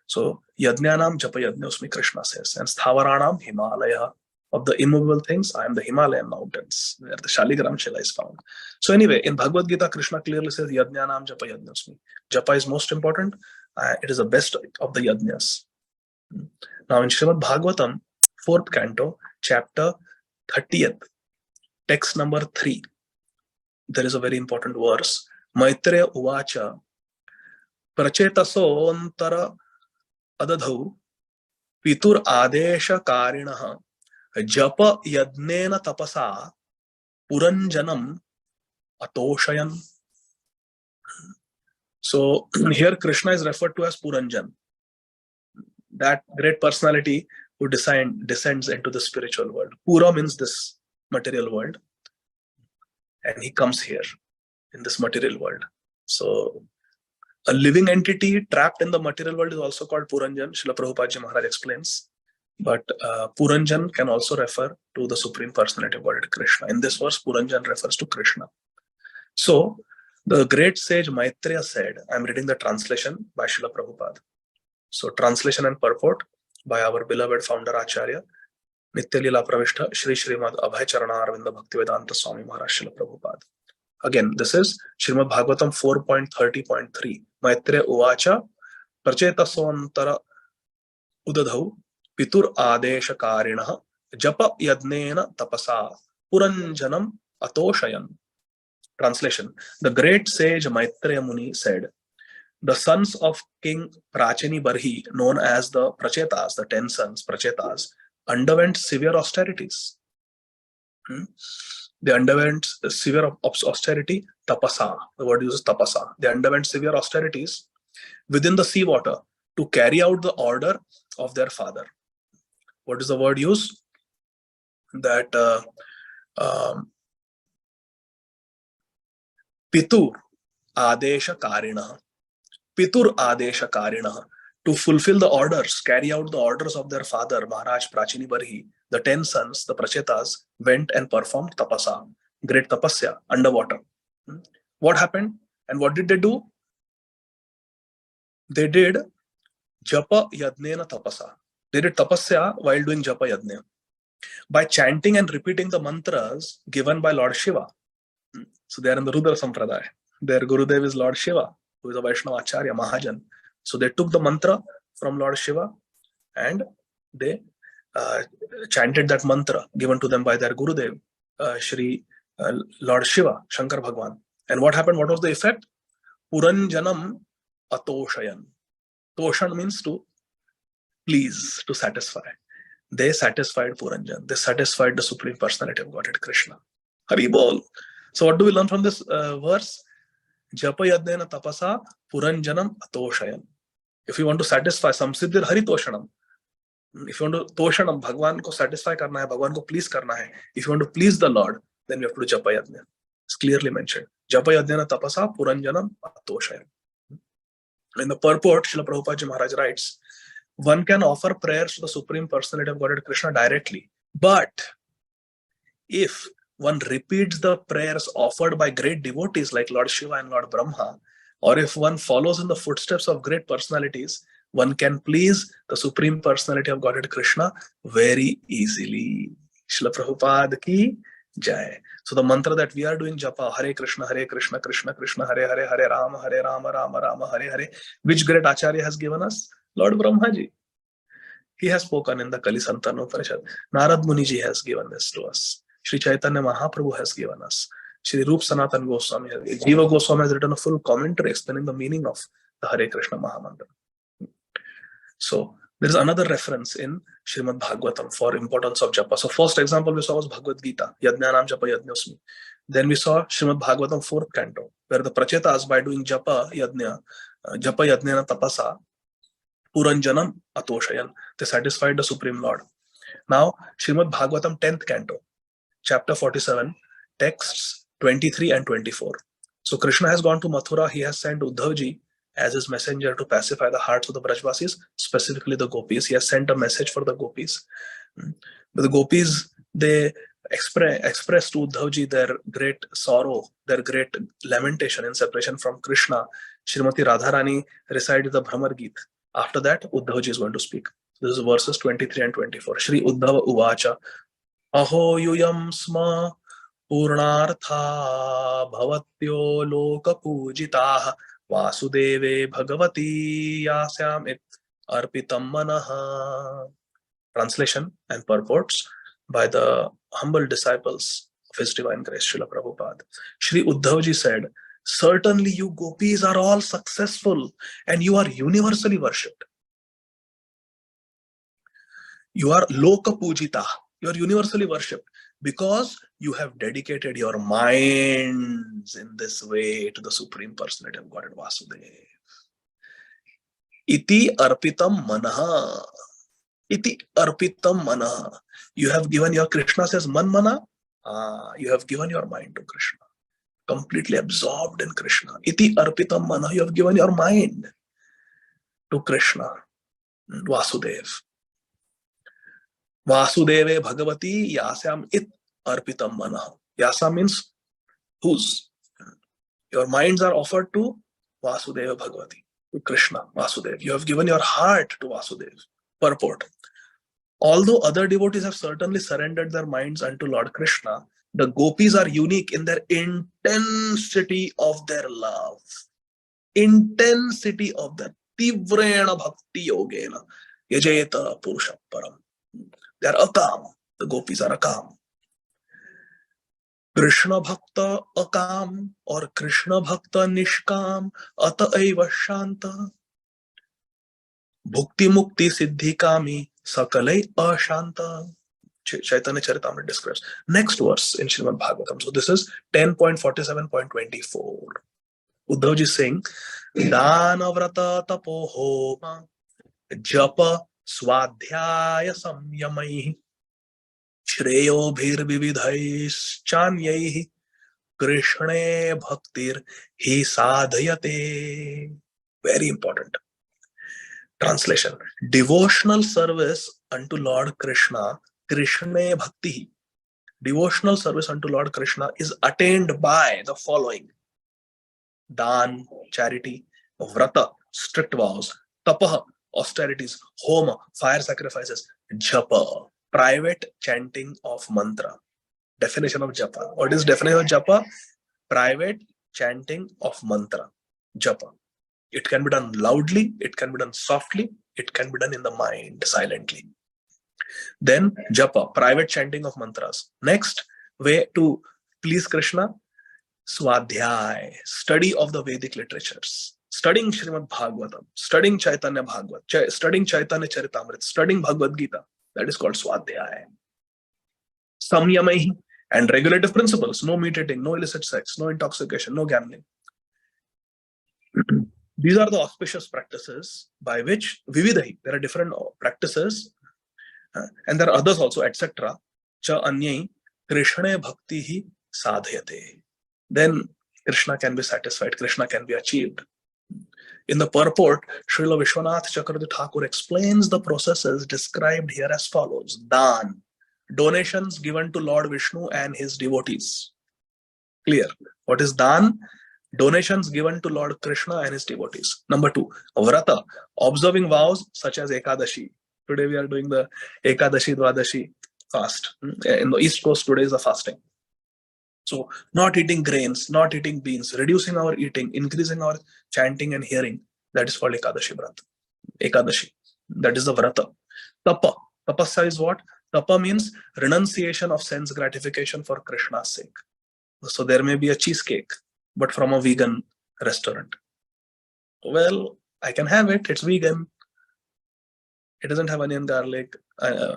So Yadnyanam Japa Yadnyosmi, Krishna says. And Sthavaranam Himalaya. Of the immovable things, I am the Himalayan mountains, where the Shaligram Shila is found. So anyway, in Bhagavad Gita, Krishna clearly says, Yadnyanam Japa Yadnyosmi. Japa is most important. It is the best of the Yadnyas. Now in Srimad Bhagavatam, 4th canto, chapter 30th, text number 3, there is a very important verse. Maitreya Uvacha Prachetasontara adadhau pitur adesha karinah japa yadnena tapasa puranjanam atoshayan. So here Krishna is referred to as Puranjan, that great personality who descends into the spiritual world. Pura means this material world, and he comes here in this material world. So a living entity trapped in the material world is also called Puranjan. Srila Prabhupada Ji Maharaj explains. But Puranjan can also refer to the Supreme Personality of Godhead Krishna. In this verse, Puranjan refers to Krishna. So the great sage Maitreya said, I'm reading the translation by Srila Prabhupada. So translation and purport by our beloved founder Acharya, Nitya Lila Pravishta, Shri Srimad Abhay Charana Arvinda Bhaktivedanta Swami Maharaj Srila Prabhupada. Again, this is Srimad Bhagavatam 4.30.3. Maitreya Uvacha Prachetasvantara Udadhau Pitur Adesha Karinah Japa Yadnena Tapasa Puranjanam Atoshayan. Translation. The great sage Maitreya Muni said, the sons of King Prachini Barhi, known as the Prachetas, the 10 sons, Prachetas, underwent severe austerities. They underwent severe austerity, tapasa. The word uses tapasa. They underwent severe austerities within the seawater to carry out the order of their father. What is the word used? That Pitur Adesha Karinah. Pitur Adesha Karinah. To fulfill the orders, carry out the orders of their father, Maharaj Prachini Barhi, the 10 sons, the Prachetas, went and performed tapasa, great tapasya, underwater. What happened? And what did they do? They did Japa Yadnena Tapasa. They did tapasya while doing Japa Yadnya, by chanting and repeating the mantras given by Lord Shiva. So they are in the Rudra Sampradaya. Their Gurudev is Lord Shiva, who is a Vaishnava Acharya, Mahajan. So they took the mantra from Lord Shiva and they chanted that mantra given to them by their Gurudev, Lord Shiva, Shankar Bhagwan. And what happened? What was the effect? Puranjanam atoshayan. Toshan means to please, to satisfy. They satisfied Puranjan. They satisfied the Supreme Personality of Godhead Krishna. Hari Bol. So what do we learn from this verse? Japa yadnena tapasa puranjanam atoshayan. If you want to satisfy samsiddhir hari toshanam, if you want to toshanam, Bhagwan ko satisfy karna hai, Bhagwan ko please karna hai. If you want to please the Lord, then you have to do japa yadnya. It's clearly mentioned. Japa yadnena tapasa puranjanam atoshayan. In the purport, Srila Prabhupada Ji Maharaj writes, one can offer prayers to the Supreme Personality of Godhead Krishna directly. But if one repeats the prayers offered by great devotees like Lord Shiva and Lord Brahma, or if one follows in the footsteps of great personalities, one can please the Supreme Personality of Godhead Krishna very easily. Srila Prabhupada ki jai. So the mantra that we are doing Japa, Hare Krishna, Krishna Krishna, Hare Hare, Hare Rama, Rama Rama, Hare Hare, which great Acharya has given us? Lord Brahmaji. He has spoken in the Kali Santana Upanishad. Narad Muniji has given this to us. Sri Chaitanya Mahaprabhu has given us. Sri Rup Sanatan Goswami has given. Jiva Goswami has written a full commentary explaining the meaning of the Hare Krishna Mahamantra. So there is another reference in Srimad Bhagavatam for importance of Japa. So first example we saw was Bhagavad Gita, Yajnanam Japa Yajñosmi. Then we saw Srimad Bhagavatam 4th canto, where the Prachetas, by doing Japa Yajnana Tapasa, Puranjanam Atoshayan, they satisfied the Supreme Lord. Now, Srimad Bhagavatam 10th canto, chapter 47, texts 23 and 24. So Krishna has gone to Mathura. He has sent Uddhavji as his messenger to pacify the hearts of the Brajvasis, specifically the gopis. He has sent a message for the gopis. But the gopis, they expressed to Uddhavji their great sorrow, their great lamentation in separation from Krishna. Srimati Radharani recited the Brahmar Geet. After that, Uddhavji is going to speak. This is verses 23 and 24. Shri Uddhava Uvacha Aho Yuyam Sma Purnartha Bhavatyo Loka Pujitah Vasudeve Bhagavati Yasyam It Arpitam Manaha. Translation and purports by the humble disciples of His Divine Grace, Srila Prabhupada. Shri Uddhavji said, Certainly you gopis are all successful and you are universally worshipped. You are loka pujita. You are universally worshipped because you have dedicated your minds in this way to the Supreme Personality of Godhead Vasudeva. Iti arpitam manaha. Iti arpitam manaha. You have given your, Krishna says man mana. You have given your mind to Krishna. Completely absorbed in Krishna. Iti arpitam manaha. You have given your mind to Krishna. Vasudeva. Vasudeve Bhagavati Yasyam it arpitam manaha. Yasa means whose? Your minds are offered to Vasudeva Bhagavati, to Krishna, Vasudeva. You have given your heart to Vasudeva. Purport. Although other devotees have certainly surrendered their minds unto Lord Krishna, the gopis are unique in their intensity of their love. Intensity of their Tivrena Bhakti Yogena Yajayata Purusha Param. They are akam. The gopis are akam. Krishna Bhakta akam or Krishna Bhakta nishkam ataiva shanta. Bhukti Mukti Siddhi Kami Sakalai Ashanta. Chaitanya Charitamrita describes. Next verse in Srimad Bhagavatam. So this is 10.47.24. Uddhavji is saying, Dana Vrata Tapo Homa Japa Swadhyaya Samyamaihi Shreyo Bhir Vividhais Chanyaihi Krishne Bhaktir Hi Sadhyate. Very important. Translation. Devotional service unto Lord Krishna, Krishne Bhakti. Devotional service unto Lord Krishna is attained by the following. Dan, charity. Vrata, strict vows. Tapaha, austerities. Homa, fire sacrifices. Japa, private chanting of mantra. Definition of japa. What is definition of japa? Private chanting of mantra. Japa. It can be done loudly, it can be done softly, it can be done in the mind, silently. Then japa, private chanting of mantras. Next way to please Krishna, swadhyay, study of the Vedic literatures. Studying Srimad Bhagavatam, studying Chaitanya Bhagavat, studying Chaitanya Charitamrita, studying Bhagavad Gita. That is called swadhyay. Samyamaihi, and regulative principles. No meat eating, no illicit sex, no intoxication, no gambling. These are the auspicious practices by which Vividahi, there are different practices, and there are others also, etc. Cha anyai Krishna bhakti sadhyate. Then Krishna can be satisfied, Krishna can be achieved. In the purport, Srila Vishwanath Chakravarti Thakur explains the processes described here as follows. Dan, donations given to Lord Vishnu and his devotees. Clear. What is Dan? Donations given to Lord Krishna and his devotees. Number 2, Vrata, observing vows such as Ekadashi. Today we are doing the Ekadashi, Dvadashi fast. In the East Coast, today is the fasting. So not eating grains, not eating beans, reducing our eating, increasing our chanting and hearing. That is called Ekadashi Vrata. Ekadashi. That is the Vrata. Tapa. Tapasya is what? Tapa means renunciation of sense gratification for Krishna's sake. So there may be a cheesecake, but from a vegan restaurant. Well, I can have it. It's vegan. It doesn't have onion, garlic,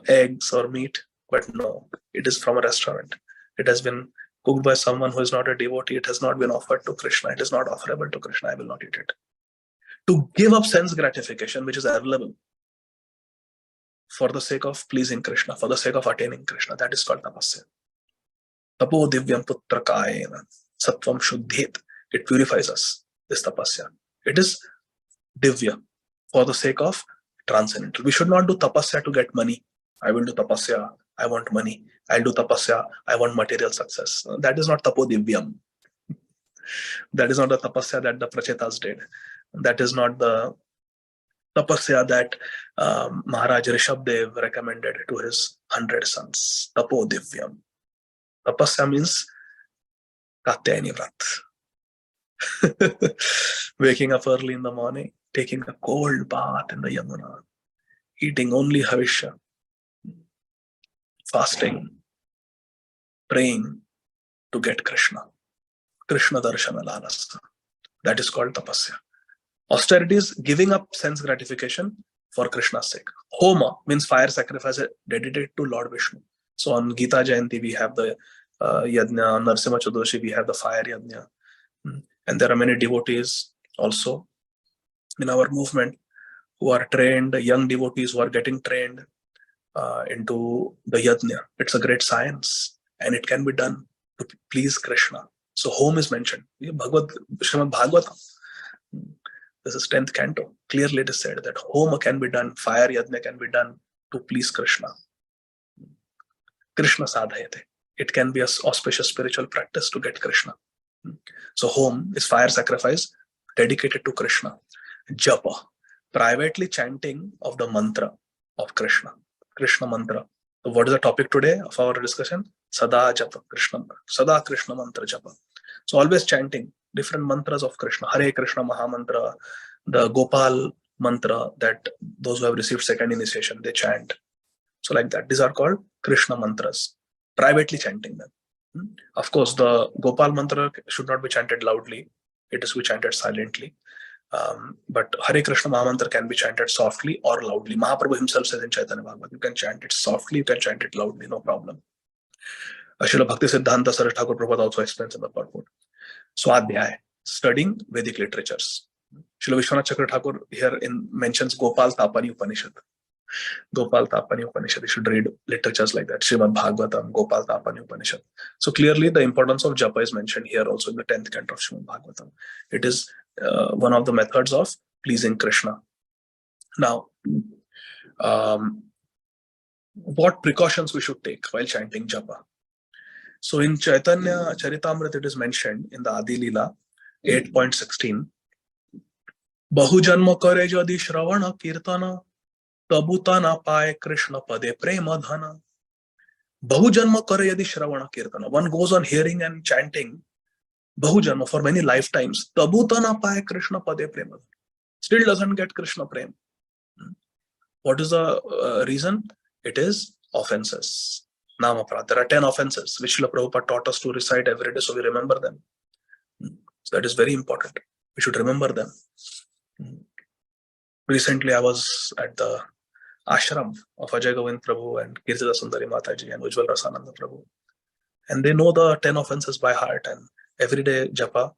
eggs or meat. But no, it is from a restaurant. It has been cooked by someone who is not a devotee. It has not been offered to Krishna. It is not offerable to Krishna. I will not eat it. To give up sense gratification, which is available for the sake of pleasing Krishna, for the sake of attaining Krishna, that is called tapasya. Tapo divyam putra kayena sattvam shuddhet. It purifies us, this tapasya. It is divya, for the sake of transcendental. We should not do tapasya to get money. I will do tapasya, I want money. I'll do tapasya, I want material success. That is not tapo divyam. That is not the tapasya that the prachetas did. That is not the tapasya that Maharaj Rishabdev recommended to his 100 sons. Tapo divyam. Tapasya means Katyayani Vrat. Waking up early in the morning, taking a cold bath in the Yamuna, eating only Havishya, fasting, praying to get Krishna. Krishna Darshana Lalasa. That is called tapasya. Austerity is giving up sense gratification for Krishna's sake. Homa means fire sacrifice dedicated to Lord Vishnu. So on Gita Jayanti we have the yajna, on Narsimha Chaturdashi we have the fire yajna. And there are many devotees also in our movement who are trained, young devotees who are getting trained into the yajna. It's a great science and it can be done to please Krishna. So home is mentioned. Srimad Bhagavatam. This is 10th canto. Clearly it is said that home can be done, fire yajna can be done to please Krishna. Krishna sadhayate. It can be an auspicious spiritual practice to get Krishna. So home is fire sacrifice dedicated to Krishna. Japa, privately chanting of the mantra of Krishna. Kṛṣṇa-mantra. So what is the topic today of our discussion? Sadā Japa, Kṛṣṇa. Sadā Kṛṣṇa-mantra Japa. So always chanting different mantras of Krishna. Hare Krishna Mahamantra, the Gopal mantra that those who have received second initiation, they chant. So like that. These are called Krishna mantras. Privately chanting them. Of course, the Gopal mantra should not be chanted loudly. It is to be chanted silently. But Hare Krishna Mahamantra can be chanted softly or loudly. Mahaprabhu himself says in Chaitanya Bhagavad, you can chant it softly, you can chant it loudly, no problem. Srila Bhakti Siddhanta Saraswati Thakur Prabhupada also explains in the purport. Swadhyaya, studying Vedic literatures. Srila Vishwanath Chakra Thakur here mentions Gopal Tapani Upanishad. Gopal Tapani Upanishad. You should read literatures like that. Srimad Bhagavatam, Gopal Tapani Upanishad. So clearly the importance of Japa is mentioned here also in the 10th canto of Srimad Bhagavatam. It is one of the methods of pleasing Krishna. Now, what precautions we should take while chanting Japa? So in Chaitanya Charitamrita it is mentioned in the Adi Lila 8.16. Bahu janma kare jadi shravana kirtana tabuta na paye Krishna pade prema dhana. Bahu janma kare yadi shravana kirtana. One goes on hearing and chanting Bahu janma for many lifetimes. Tabuta na paye Krishna pade prema dhana. Still doesn't get Krishna prem. What is the reason? It is offenses. Namaprad. There are 10 offenses which Srila Prabhupada taught us to recite every day, so we remember them. So that is very important. We should remember them. Recently, I was at the ashram of Ajay Govind Prabhu and Kirtida Sundari Mataji and Ujjwal Rasananda Prabhu. And they know the 10 offenses by heart, and every day Japa,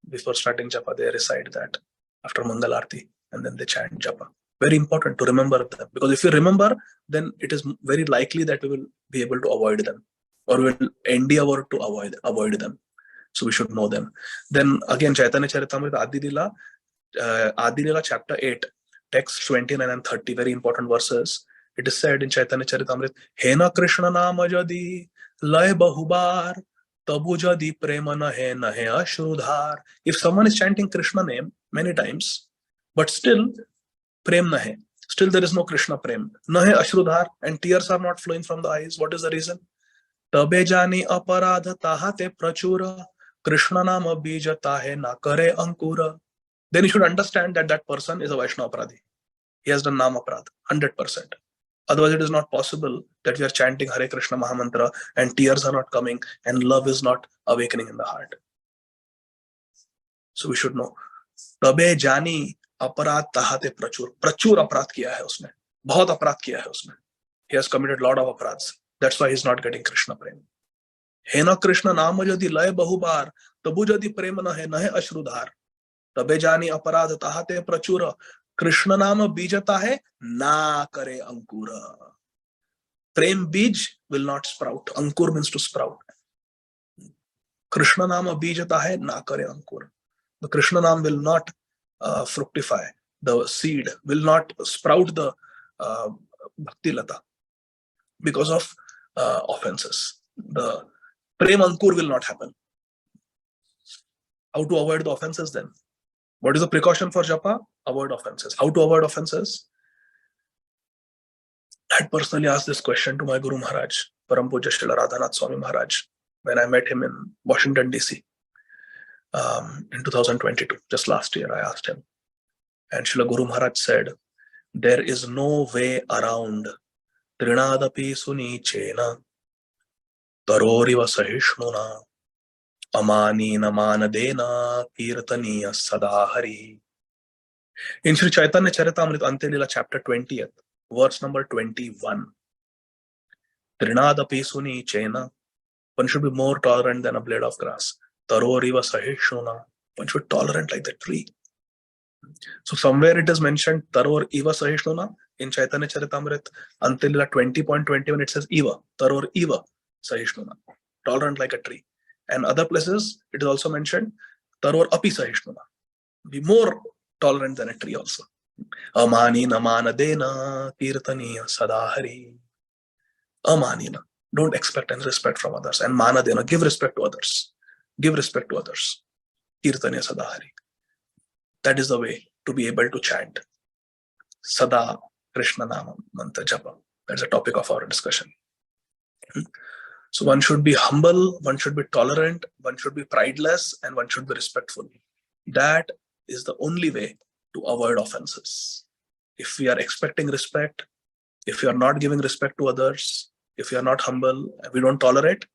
before starting Japa, they recite that after Mangal Aarti, and then they chant Japa. Very important to remember them, because if you remember, then it is very likely that we will be able to avoid them, or we will endeavor to avoid them. So we should know them. Then again, Chaitanya Charitamrita Adi Lila chapter 8, text 29 and 30, very important verses. It is said in Chaitanya Charitamrita, Hena Krishna nama jadi lay bahubar tabu jadi prema nahe nahe ashrudhar. If someone is chanting Krishna name many times, but still prem nahe, still there is no Krishna prem, nahe ashrudhar, and tears are not flowing from the eyes. What is the reason? Tabe jani aparadha tahate prachura Krishna nama bija tahe na kare ankura. Then you should understand that that person is a Vaishnava Aparadhi. He has done Nama Aparadha, 100%. Otherwise, it is not possible that we are chanting Hare Krishna Mahamantra and tears are not coming and love is not awakening in the heart. So we should know. Tabe jani aparad tahate prachur. Prachur aparad kiya hai usne. Bahut aparad kiya hai usne. He has committed a lot of aparads. That's why he's not getting Krishna prem. Hena Krishna nama jadi lay bahubar tabu jadi prema nahe nahe ashrudhar. Tabe jani aparad tahate prachura Krishna nama bijata hai na kare ankura. Prem bij will not sprout. Ankur means to sprout. Krishna nama bijata hai na kare ankura. The Krishna nama will not fructify. The seed will not sprout the bhakti lata because of offenses. The prem ankur will not happen. How to avoid the offenses then? What is the precaution for Japa? Avoid offenses. How to avoid offenses? I had personally asked this question to my Guru Maharaj, Param Pujya Srila Radhanath Swami Maharaj, when I met him in Washington, D.C. In 2022, just last year, I asked him. And Srila Guru Maharaj said, there is no way around Trinadapi Sunichena Taroriva Sahishnuna Amanina manadena kirtaniya Sadā Hari. In Sri Chaitanya Charitamrita Antilila chapter 20th, verse number 21. Trinadapi suni chena. One should be more tolerant than a blade of grass. Taroriva sahishuna. One should be tolerant like the tree. So somewhere it is mentioned Taror Iva Sahishnuna in Chaitanya Charitamrita until 20.21 it says Iva, Taror Iva Sahishnuna, tolerant like a tree. And other places it is also mentioned Taror Api Sahishnuna, be more tolerant than a tree also. Amanina manadena kirtaniya Sadā Hari. Amanina, don't expect any respect from others. And manadena, give respect to others. Give respect to others. Kirtaniya Sadā Hari. That is the way to be able to chant Sadā Kṛṣṇa-mantra Japa. That's the topic of our discussion. So one should be humble, one should be tolerant, one should be prideless, and one should be respectful. That is the only way to avoid offenses. If we are expecting respect, if we are not giving respect to others, if we are not humble, we don't tolerate,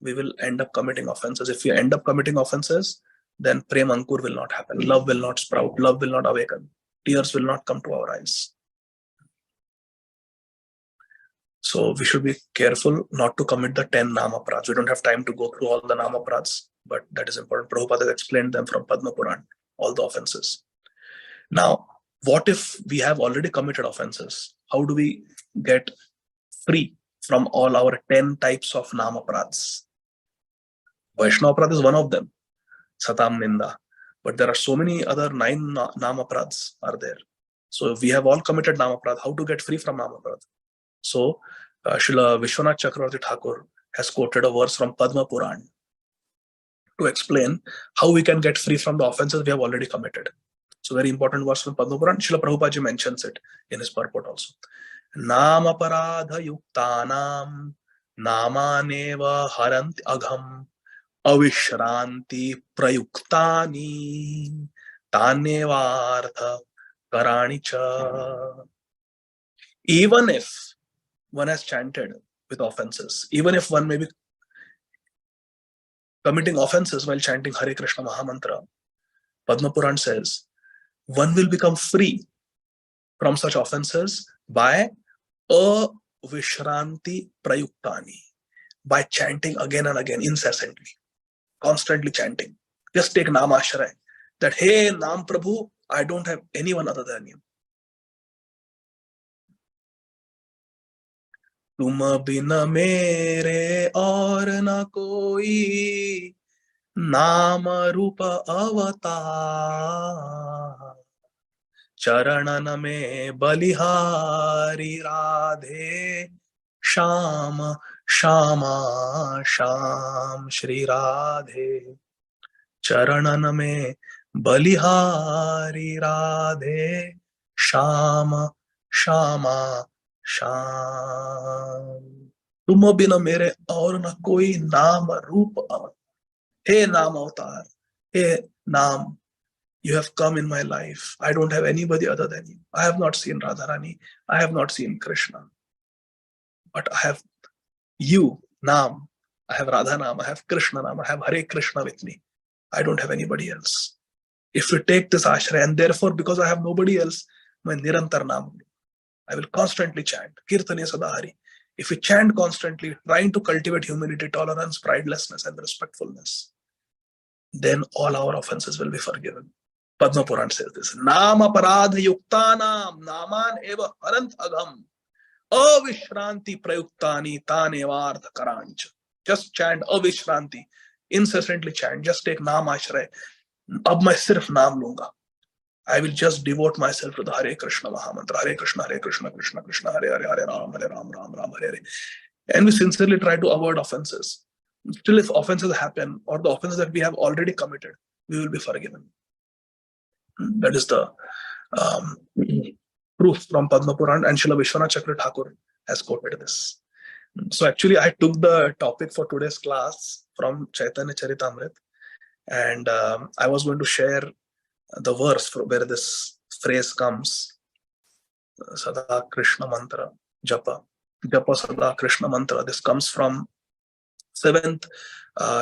we will end up committing offenses. If we end up committing offenses, then Prem Ankur will not happen. Love will not sprout. Love will not awaken. Tears will not come to our eyes. So we should be careful not to commit the 10 namaprads. We don't have time to go through all the namaprads, but that is important. Prabhupada has explained them from Padma Puran, all the offenses. Now, what if we have already committed offenses? How do we get free from all our 10 types of namaprads? Vaishnava is one of them. Satam Ninda. But there are so many other 9 namaprads are there. So we have all committed namaprad. How to get free from namaprad? So Srila Vishwanath Chakravarti Thakur has quoted a verse from Padma Puran to explain how we can get free from the offenses we have already committed. So very important verse from Padma Puran. Srila Prabhupada mentions it in his purport also. Namaparadha yuktanam namaneva haranti agham avishranti prayuktani tanevartha karani cha. Even if one has chanted with offenses, even if one may be committing offenses while chanting Hare Krishna Mahamantra, Padma Puran says one will become free from such offenses by avishranti prayuktani, by chanting again and again, incessantly, constantly chanting. Just take Nam Ashray, that hey Nam Prabhu, I don't have anyone other than you. तुम बिन मेरे और न कोई नाम रूप अवतार चरणन में बलिहारी राधे श्याम श्यामा श्याम श्री राधे चरणन में बलिहारी राधे श्याम श्यामा श्याम. तुम बिना मेरे और न कोई नाम रूप अवतार. Hey Nam Avatar, hey Nam, you have come in my life. I don't have anybody other than you. I have not seen Radharani. I have not seen Krishna. But I have you, Nam. I have Radha Nam. I have Krishna Nam. I have Hare Krishna with me. I don't have anybody else. If we take this ashray, and therefore because I have nobody else, my Nirantar Nam, I will constantly chant Kirtaniya Sadā Hari. If we chant constantly, trying to cultivate humility, tolerance, pridelessness, and respectfulness, then all our offenses will be forgiven. Padma Puran says this. Nama paradha yuktanam naman eva harant agam avishranti prayuktani tanevartha karancha. Just chant avishranti. Incessantly chant. Just take Nam Ashray. Ab main sirf Naam lunga. I will just devote myself to the Hare Krishna Mahamantra. Hare Krishna, Krishna Krishna, Hare Hare, Hare Ram, Ram Ram, Hare Hare. And we sincerely try to avoid offenses. Still, if offenses happen, or the offenses that we have already committed, we will be forgiven. That is the proof from Padma Puran, and Srila Vishwanath Chakravarti Thakur has quoted this. So actually, I took the topic for today's class from Chaitanya Charitamrita, and I was going to share the verse where this phrase comes, Sadā Kṛṣṇa-mantra Japa. Japa Sadā Kṛṣṇa-mantra. This comes from 7th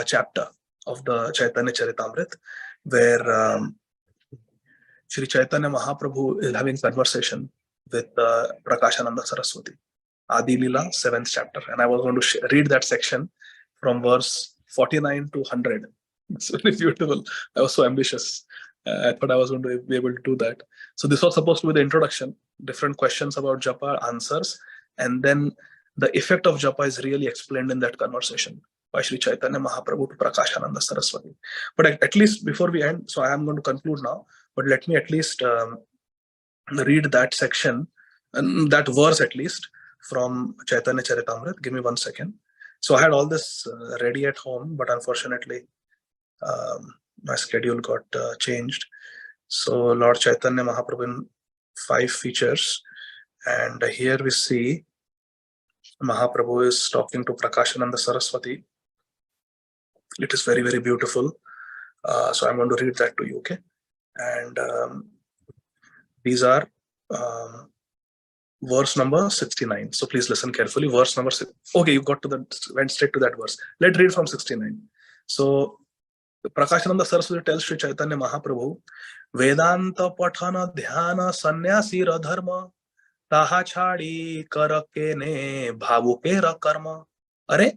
chapter of the Chaitanya Charitamrita, where Sri Chaitanya Mahaprabhu is having conversation with Prakāśānanda Saraswati. Ādi Lila, 7th chapter. And I was going to read that section from verse 49 to 100. It's very beautiful. I was so ambitious. I thought I was going to be able to do that. So this was supposed to be the introduction, different questions about Japa, answers, and then the effect of Japa is really explained in that conversation by Sri Chaitanya Mahaprabhu to Prakāśānanda Saraswati. But at least before we end, so I am going to conclude now, but let me at least read that section, that verse at least, from Chaitanya Charitamrita. Give me 1 second. So I had all this ready at home, but unfortunately my schedule got changed. So Lord Chaitanya Mahaprabhu in 5 features, and here we see Mahaprabhu is talking to Prakāśānanda Saraswati. It is very, very beautiful. So I'm going to read that to you, okay? And these are verse number 69. So please listen carefully. Verse number 6. Okay, you went straight to that verse. Let's read from 69. So Prakāśānanda Saraswati tells Sri Chaitanya Mahaprabhu, Vedanta Pathana Dhyana Sannyasi Radharma Taha Chhadi Karake Ne Bhavukera Karma. Are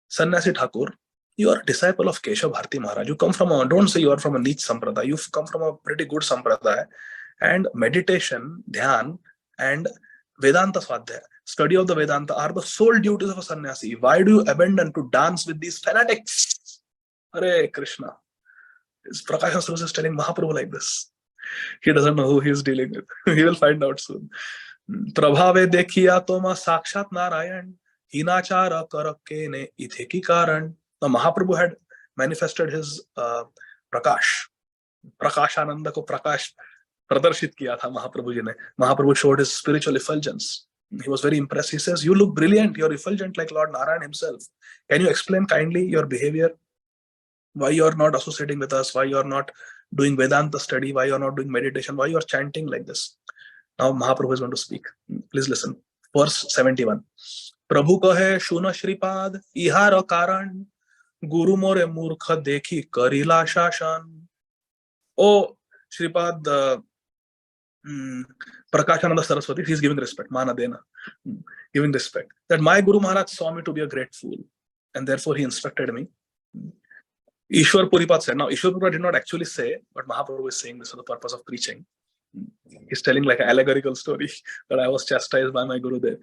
Sannyasi Thakur, you are a disciple of Keshav Bharati Maharaj. You come from don't say you are from a niche sampradaya. You've come from a pretty good sampradaya. And meditation, dhyan, and Vedanta Swadhyaya, study of the Vedanta, are the sole duties of a sannyasi. Why do you abandon to dance with these fanatics? Hare Krishna. Prakāśānanda Saraswati is telling Mahaprabhu like this. He doesn't know who he is dealing with. He will find out soon. Prabhave dekhiya toma sakshat Narayan, hinachara karakke ne ithe ki karan. Now Mahaprabhu had manifested his Prakash. Prakāśānanda ko Prakash pradarshit kiya tha Mahaprabhu ji ne. Mahaprabhu showed his spiritual effulgence. He was very impressed. He says, you look brilliant. You're effulgent like Lord Narayan himself. Can you explain kindly your behavior? Why you are not associating with us? Why you are not doing Vedanta study? Why you are not doing meditation? Why you are chanting like this? Now Mahaprabhu is going to speak. Please listen. Verse 71. Prabhu kahe shuna Shripad ihara karan Guru more murkha dekhi karila shashan. Oh, Shripad Prakāśānanda Saraswati, he is giving respect. Mana dena. Giving respect. That my Guru Maharaj saw me to be a great fool, and therefore he instructed me. Ishwar Puripad said. Now, Ishwar Puripad did not actually say, but Mahaprabhu is saying this for the purpose of preaching. He's telling like an allegorical story that I was chastised by my Gurudev.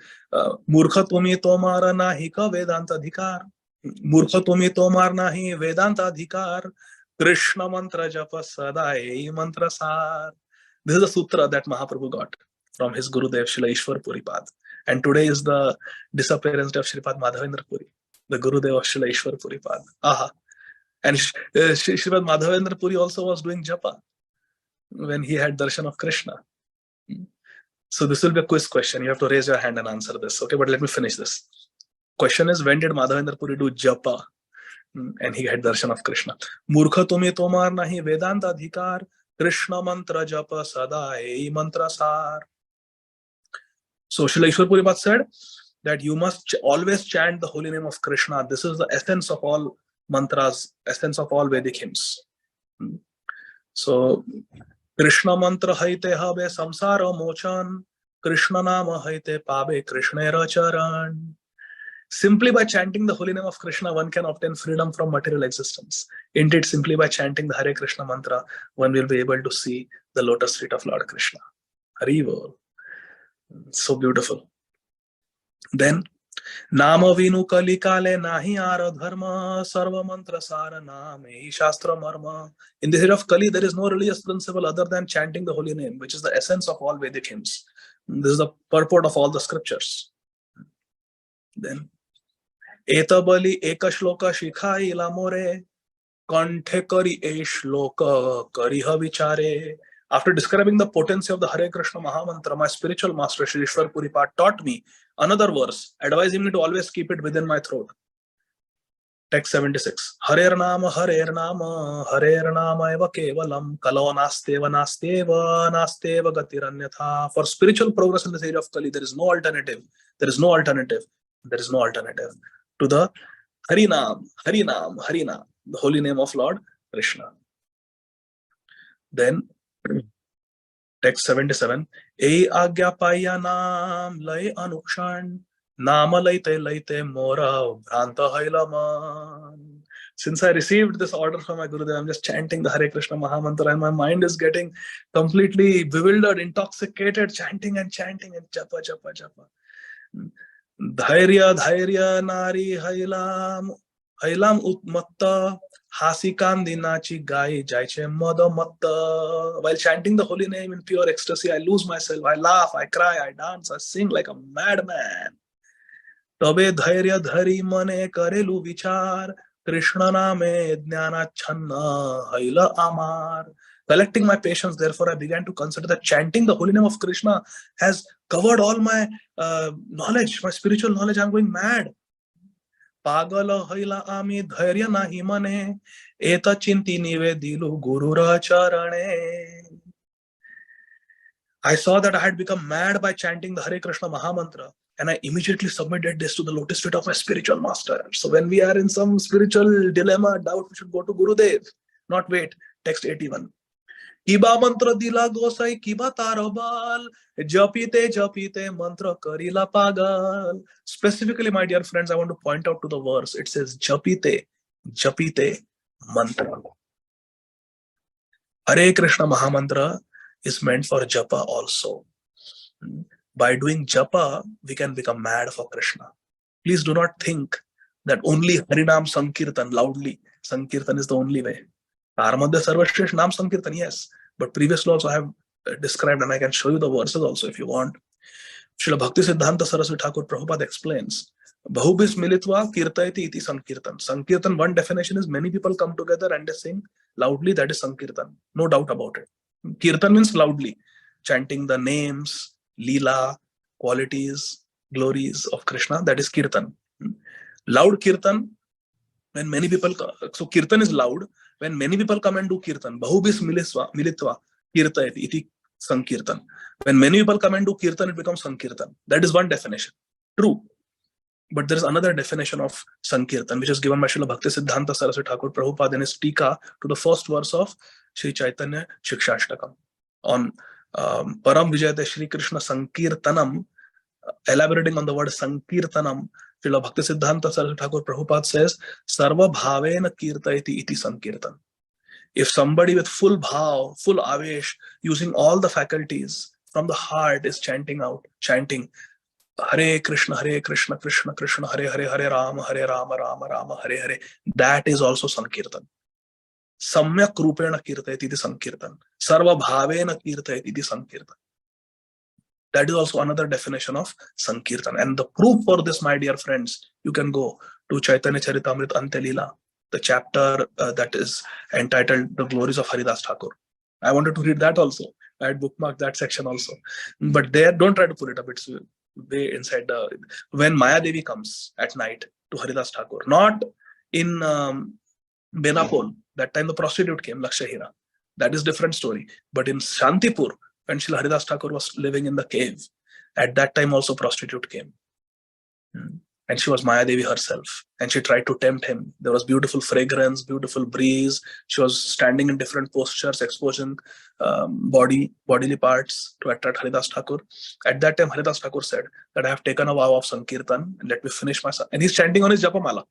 Murkha tumi tomara nahi ka Vedanta adhikar. Murkha tumi tomar nahi Vedanta adhikar. Kṛṣṇa-mantra Japa Sadā mantra sar. This is a sutra that Mahaprabhu got from his Gurudev Srila Ishwar Puripad. And today is the disappearance of Shripad Madhavendra Puri, the Gurudev of Srila Ishwar Puripad. Aha. And Shripad Madhavendra Puri also was doing Japa when he had darshan of Krishna. So this will be a quiz question. You have to raise your hand and answer this. Okay, but let me finish this. Question is, when did Madhavendra Puri do Japa? And he had darshan of Krishna. Murkha tumi tomar nahi Vedanta adhikar. Kṛṣṇa-mantra Japa Sadā mantra sar. So Srila Ishwar Puripad said that you must always chant the holy name of Krishna. This is the essence of all mantras, essence of all Vedic hymns. So Kṛṣṇa-mantra haite habe samsara mochan, Kṛṣṇa-nama haite pabe Krishnera charan. Simply by chanting the holy name of Krishna, one can obtain freedom from material existence. Indeed, simply by chanting the Hare Krishna mantra, one will be able to see the lotus feet of Lord Krishna. Haribol. So beautiful. Then, Nama vinu kali kale nahi ara dharma sarva mantra sara name shastra marma. In the age of Kali, there is no religious principle other than chanting the holy name, which is the essence of all Vedic hymns. This is the purport of all the scriptures. Then, Etabali eka shloka shikhai lamore kanthe kari e shloka kariha vichare. After describing the potency of the Hare Krishna Mahamantra, my spiritual master Shri Ishwar Puripad taught me another verse, advising me to always keep it within my throat. Text 76. Harer nama eva kevalam kalo nasteva gatiranyatha. For spiritual progress in this age of Kali, there is no alternative. There is no alternative. There is no alternative to the Harinam. the holy name of Lord Krishna. Then text 77, E agya paya naam lay anukshan, nama laite mora bhranta hailaman. Since I received this order from my Gurudev, I'm just chanting the Hare Krishna Mahamantra, and my mind is getting completely bewildered, intoxicated, chanting and japa, japa, japa. Dhairya, dhairya, nari, hailam utmatta, hasikandi nachi gai jaiche moda matta. While chanting the holy name in pure ecstasy, I lose myself, I laugh, I cry, I dance, I sing like a madman. Tabe dhairya dhari mane karelu vichar, Krishna name jnanachanna haila amar. Collecting my patience, therefore, I began to consider that chanting the holy name of Krishna has covered all my knowledge, my spiritual knowledge. I'm going mad. Pagala haila ami dhairya nahi mane, eta chinti nivedilu gurura charane. I saw that I had become mad by chanting the Hare Krishna Mahamantra, and I immediately submitted this to the lotus feet of my spiritual master. So when we are in some spiritual dilemma, doubt, we should go to Gurudev, not wait. Text 81. Kiba mantra dila gosai, kiba tarabal, japite mantra karila pagal. Specifically, my dear friends, I want to point out to the verse. It says japite mantra. Hare Krishna Mahamantra is meant for japa also. By doing japa, we can become mad for Krishna. Please do not think that only Harinam Sankirtan, loudly, Sankirtan is the only way. Armadya Sarvashresh Nam Sankirtan, yes. But previously also I have described, and I can show you the verses also if you want. Srila Bhakti Siddhanta Saraswati Thakur Prabhupada explains, Bahubis militva kirtayati iti Sankirtan. Sankirtan, one definition is many people come together and they sing loudly, that is Sankirtan. No doubt about it. Kirtan means loudly, chanting the names, lila, qualities, glories of Krishna, that is Kirtan. Loud Kirtan, when many people, so Kirtan is loud, when many people come and do Kirtan, Bahubis militva kirtayati iti Sankirtan. When many people come and do Kirtan, it becomes Sankirtan. That is one definition. True. But there is another definition of Sankirtan, which is given by Srila Bhakti Siddhanta Saraswati Thakur Prabhupada in his Tika to the first verse of Sri Chaitanya Shikshashtakam. On Param Vijayate Shri Krishna Sankirtanam, elaborating on the word Sankirtanam, Srila Bhakti Siddhanta Saraswati Thakur Prabhupada says, Sarva bhavena kirtayati iti Sankirtan. If somebody with full bhav, full avesh, using all the faculties from the heart is chanting Hare Krishna, Krishna Krishna, Hare Hare, Hare Rama, Rama Rama, Hare Hare, that is also Sankirtan. Samyak Rupena Kirtayati iti Sankirtan. Sarva Bhavena Kirtayati iti Sankirtan. That is also another definition of Sankirtan. And the proof for this, my dear friends, you can go to Chaitanya Charitamrita Antelila, the chapter that is entitled The Glories of Haridas Thakur. I wanted to read that also. I had bookmarked that section also. But there, don't try to pull it up. It's way inside when Maya Devi comes at night to Haridas Thakur. Not in Benapol. That time the prostitute came, Lakshahira. That is different story. But in Shantipur, when Srila Haridas Thakur was living in the cave, at that time also prostitute came. And she was Maya Devi herself. And she tried to tempt him. There was beautiful fragrance, beautiful breeze. She was standing in different postures, exposing bodily parts to attract Haridas Thakur. At that time, Haridas Thakur said that I have taken a vow of Sankirtan and let me finish my... And he's chanting on his Japa Mala.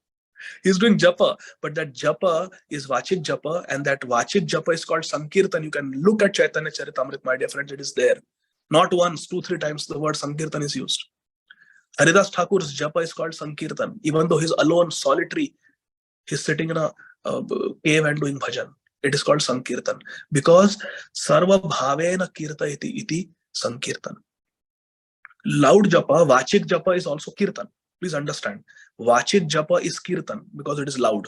He's doing Japa, but that Japa is Vachik Japa, and that Vachik Japa is called Sankirtan. You can look at Chaitanya Charitamrita, my dear friends, it is there. Not once, 2-3 times the word Sankirtan is used. Haridas Thakur's Japa is called Sankirtan. Even though he's alone, solitary, he's sitting in a cave and doing bhajan. It is called Sankirtan. Because Sarva Bhavena Kirtayati iti Sankirtan. Loud Japa, Vachik Japa is also Kirtan. Please understand. Vachik Japa is Kirtan because it is loud.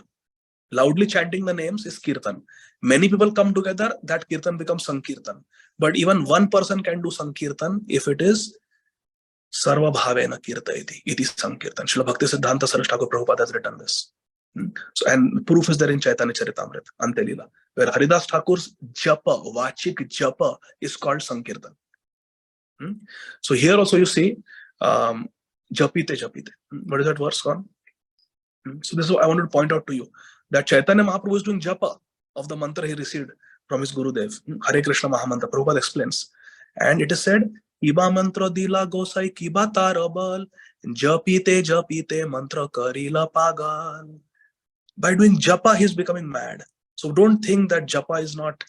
Loudly chanting the names is Kirtan. Many people come together, that Kirtan becomes Sankirtan. But even one person can do Sankirtan if it is Sarva Bhavena Kirtayati iti Sankirtan. Srila Bhakti Siddhanta Saraswati Thakur Prabhupada has written this. So, and proof is there in Chaitanya Charitamrita, Antelila, where Haridas Thakur's Japa, Vachik Japa is called Sankirtan. So here also you see, Japite. What is that verse gone? So this is what I wanted to point out to you. that Chaitanya Mahaprabhu is doing japa of the mantra he received from his Gurudev, Hare Krishna Mahamantra. Prabhupada explains. And it is said, Kiba mantra dila gosai kiba tarabal, japite mantra karila pagal. By doing japa, he is becoming mad. So don't think that japa is not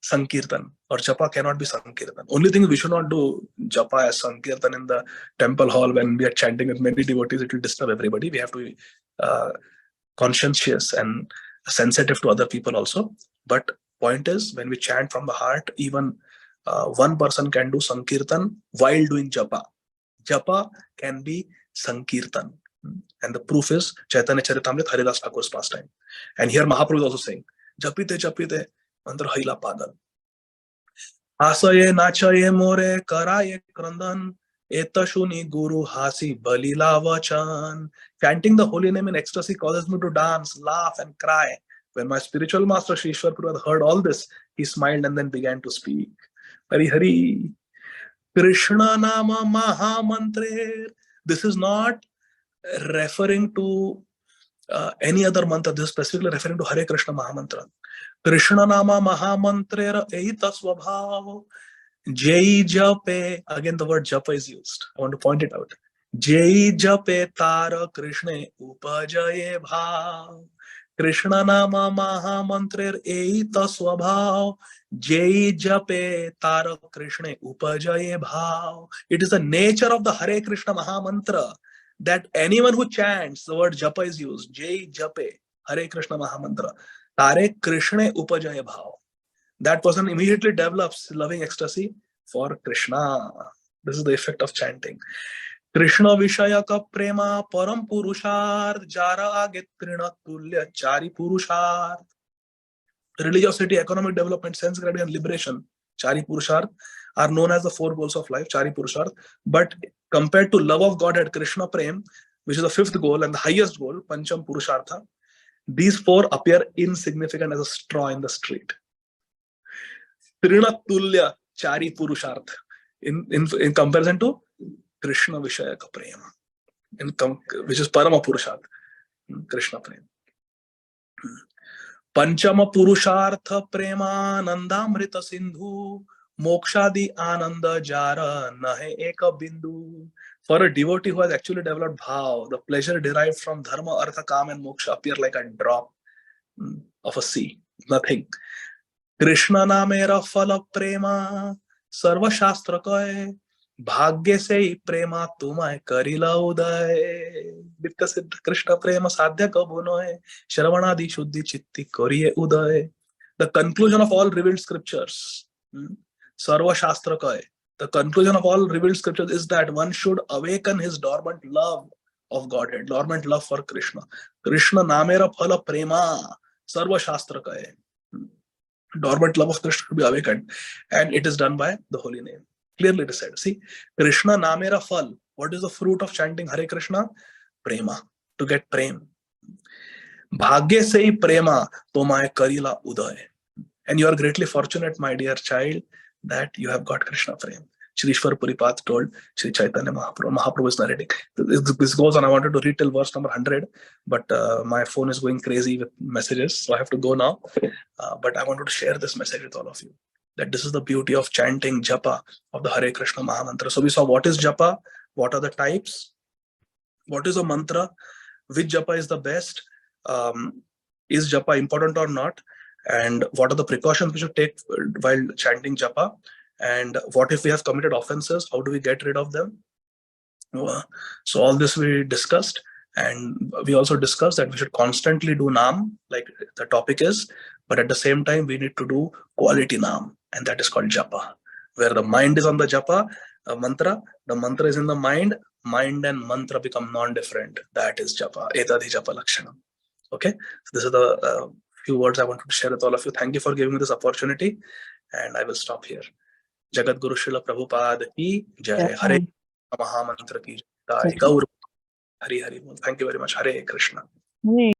Sankirtan or japa cannot be Sankirtan. Only thing, we should not do japa as Sankirtan in the temple hall when we are chanting with many devotees. It will disturb everybody. We have to be conscientious and sensitive to other people also. But point is, when we chant from the heart, even one person can do Sankirtan while doing japa. Japa can be Sankirtan. And the proof is Chaitanya Charitamrita, Haridas Thakur's pastime. And here Mahaprabhu is also saying, Japite mantra haila pagal. Asaye nachaye more karaye krandan, etashuni guru hasi balila vachan. Chanting the holy name in ecstasy causes me to dance, laugh and cry. When my spiritual master Sri Ishwar Puri heard all this, he smiled and then began to speak. Hari Hari, Kṛṣṇa Mahamantra. This is not referring to any other mantra. This is specifically referring to Hare Krishna Mahamantra. Kṛṣṇa Mahamantra Eita Swabhav. Jai Jape. Again, the word Japa is used. I want to point it out. Jai Jape Tara Krishna Upajaye Bhav. Kṛṣṇa Mahamantra Eita Swabhav. Jai Jape Tara Krishna Upajaye Bhav. It is the nature of the Hare Krishna Mahamantra that anyone who chants, the word japa is used, Jai Jape, Hare Krishna Mahamantra, Tare Krishna Upajaya Bhav. That person immediately develops loving ecstasy for Krishna. This is the effect of chanting. Krishna Vishayaka Prema Param Purushart Jara Agetrina Tulya Chari Purushart. Religiosity, economic development, sense gratifying and liberation, Chari Purushart, are known as the four goals of life, Chari Purushart. But compared to love of God at Krishna Prem, which is the fifth goal and the highest goal, Pancham Purushartha, these four appear insignificant as a straw in the street. Trina Tulya Chari Purushartha, in comparison to Krishna Vishayaka Prema, which is Parama Purushartha, Krishna Prem. Panchama Purushartha Premanandamrita Sindhu Mokshadi Ananda Jara Nahe Eka Bindu. For a devotee who has actually developed bhav, the pleasure derived from dharma, artha, kam and moksha appear like a drop of a sea, nothing. Krishna namera phala prema sarva shastra kaye bhagya se hi prema tumay karila uday. Vikkasiddha Krishna prema sadhya kabho noy shravanadi shuddhi chitti kariye uday. The conclusion of all revealed scriptures, sarva shastra kaye, the conclusion of all revealed scriptures is that one should awaken his dormant love of Godhead, dormant love for Krishna. Krishna namera phala prema sarva shastra kaye. Dormant love of Krishna should be awakened, and it is done by the holy name. Clearly it is said. See, Krishna namera phal. What is the fruit of chanting Hare Krishna? Prema. To get prem. Bhagya se prema tomaya karila uday. And you are greatly fortunate, my dear child, that you have got Krishna prem. Shri Ishwar Puripat told Shri Chaitanya Mahaprabhu. Mahaprabhu is narrating. This goes on. I wanted to read till verse number 100, but my phone is going crazy with messages, so I have to go now. But I wanted to share this message with all of you, that this is the beauty of chanting japa of the Hare Krishna Mahamantra. So we saw what is japa, what are the types, what is a mantra, which japa is the best, is japa important or not, and what are the precautions we should take while chanting japa, and what if we have committed offenses, how do we get rid of them? So all this we discussed, and we also discussed that we should constantly do naam, like the topic is, but at the same time we need to do quality naam, and that is called japa, where the mind is on the japa mantra, the mantra is in the mind and mantra become non-different. That is japa, etadi japa lakshanam. Okay, so this is the few words I wanted to share with all of you. Thank you for giving me this opportunity, and I will stop here. Jagat Guru Srila Prabhupada ki jai. Hare Mahamantra ki jai. Gaur Hari Hari. Thank you very much. Hare Krishna.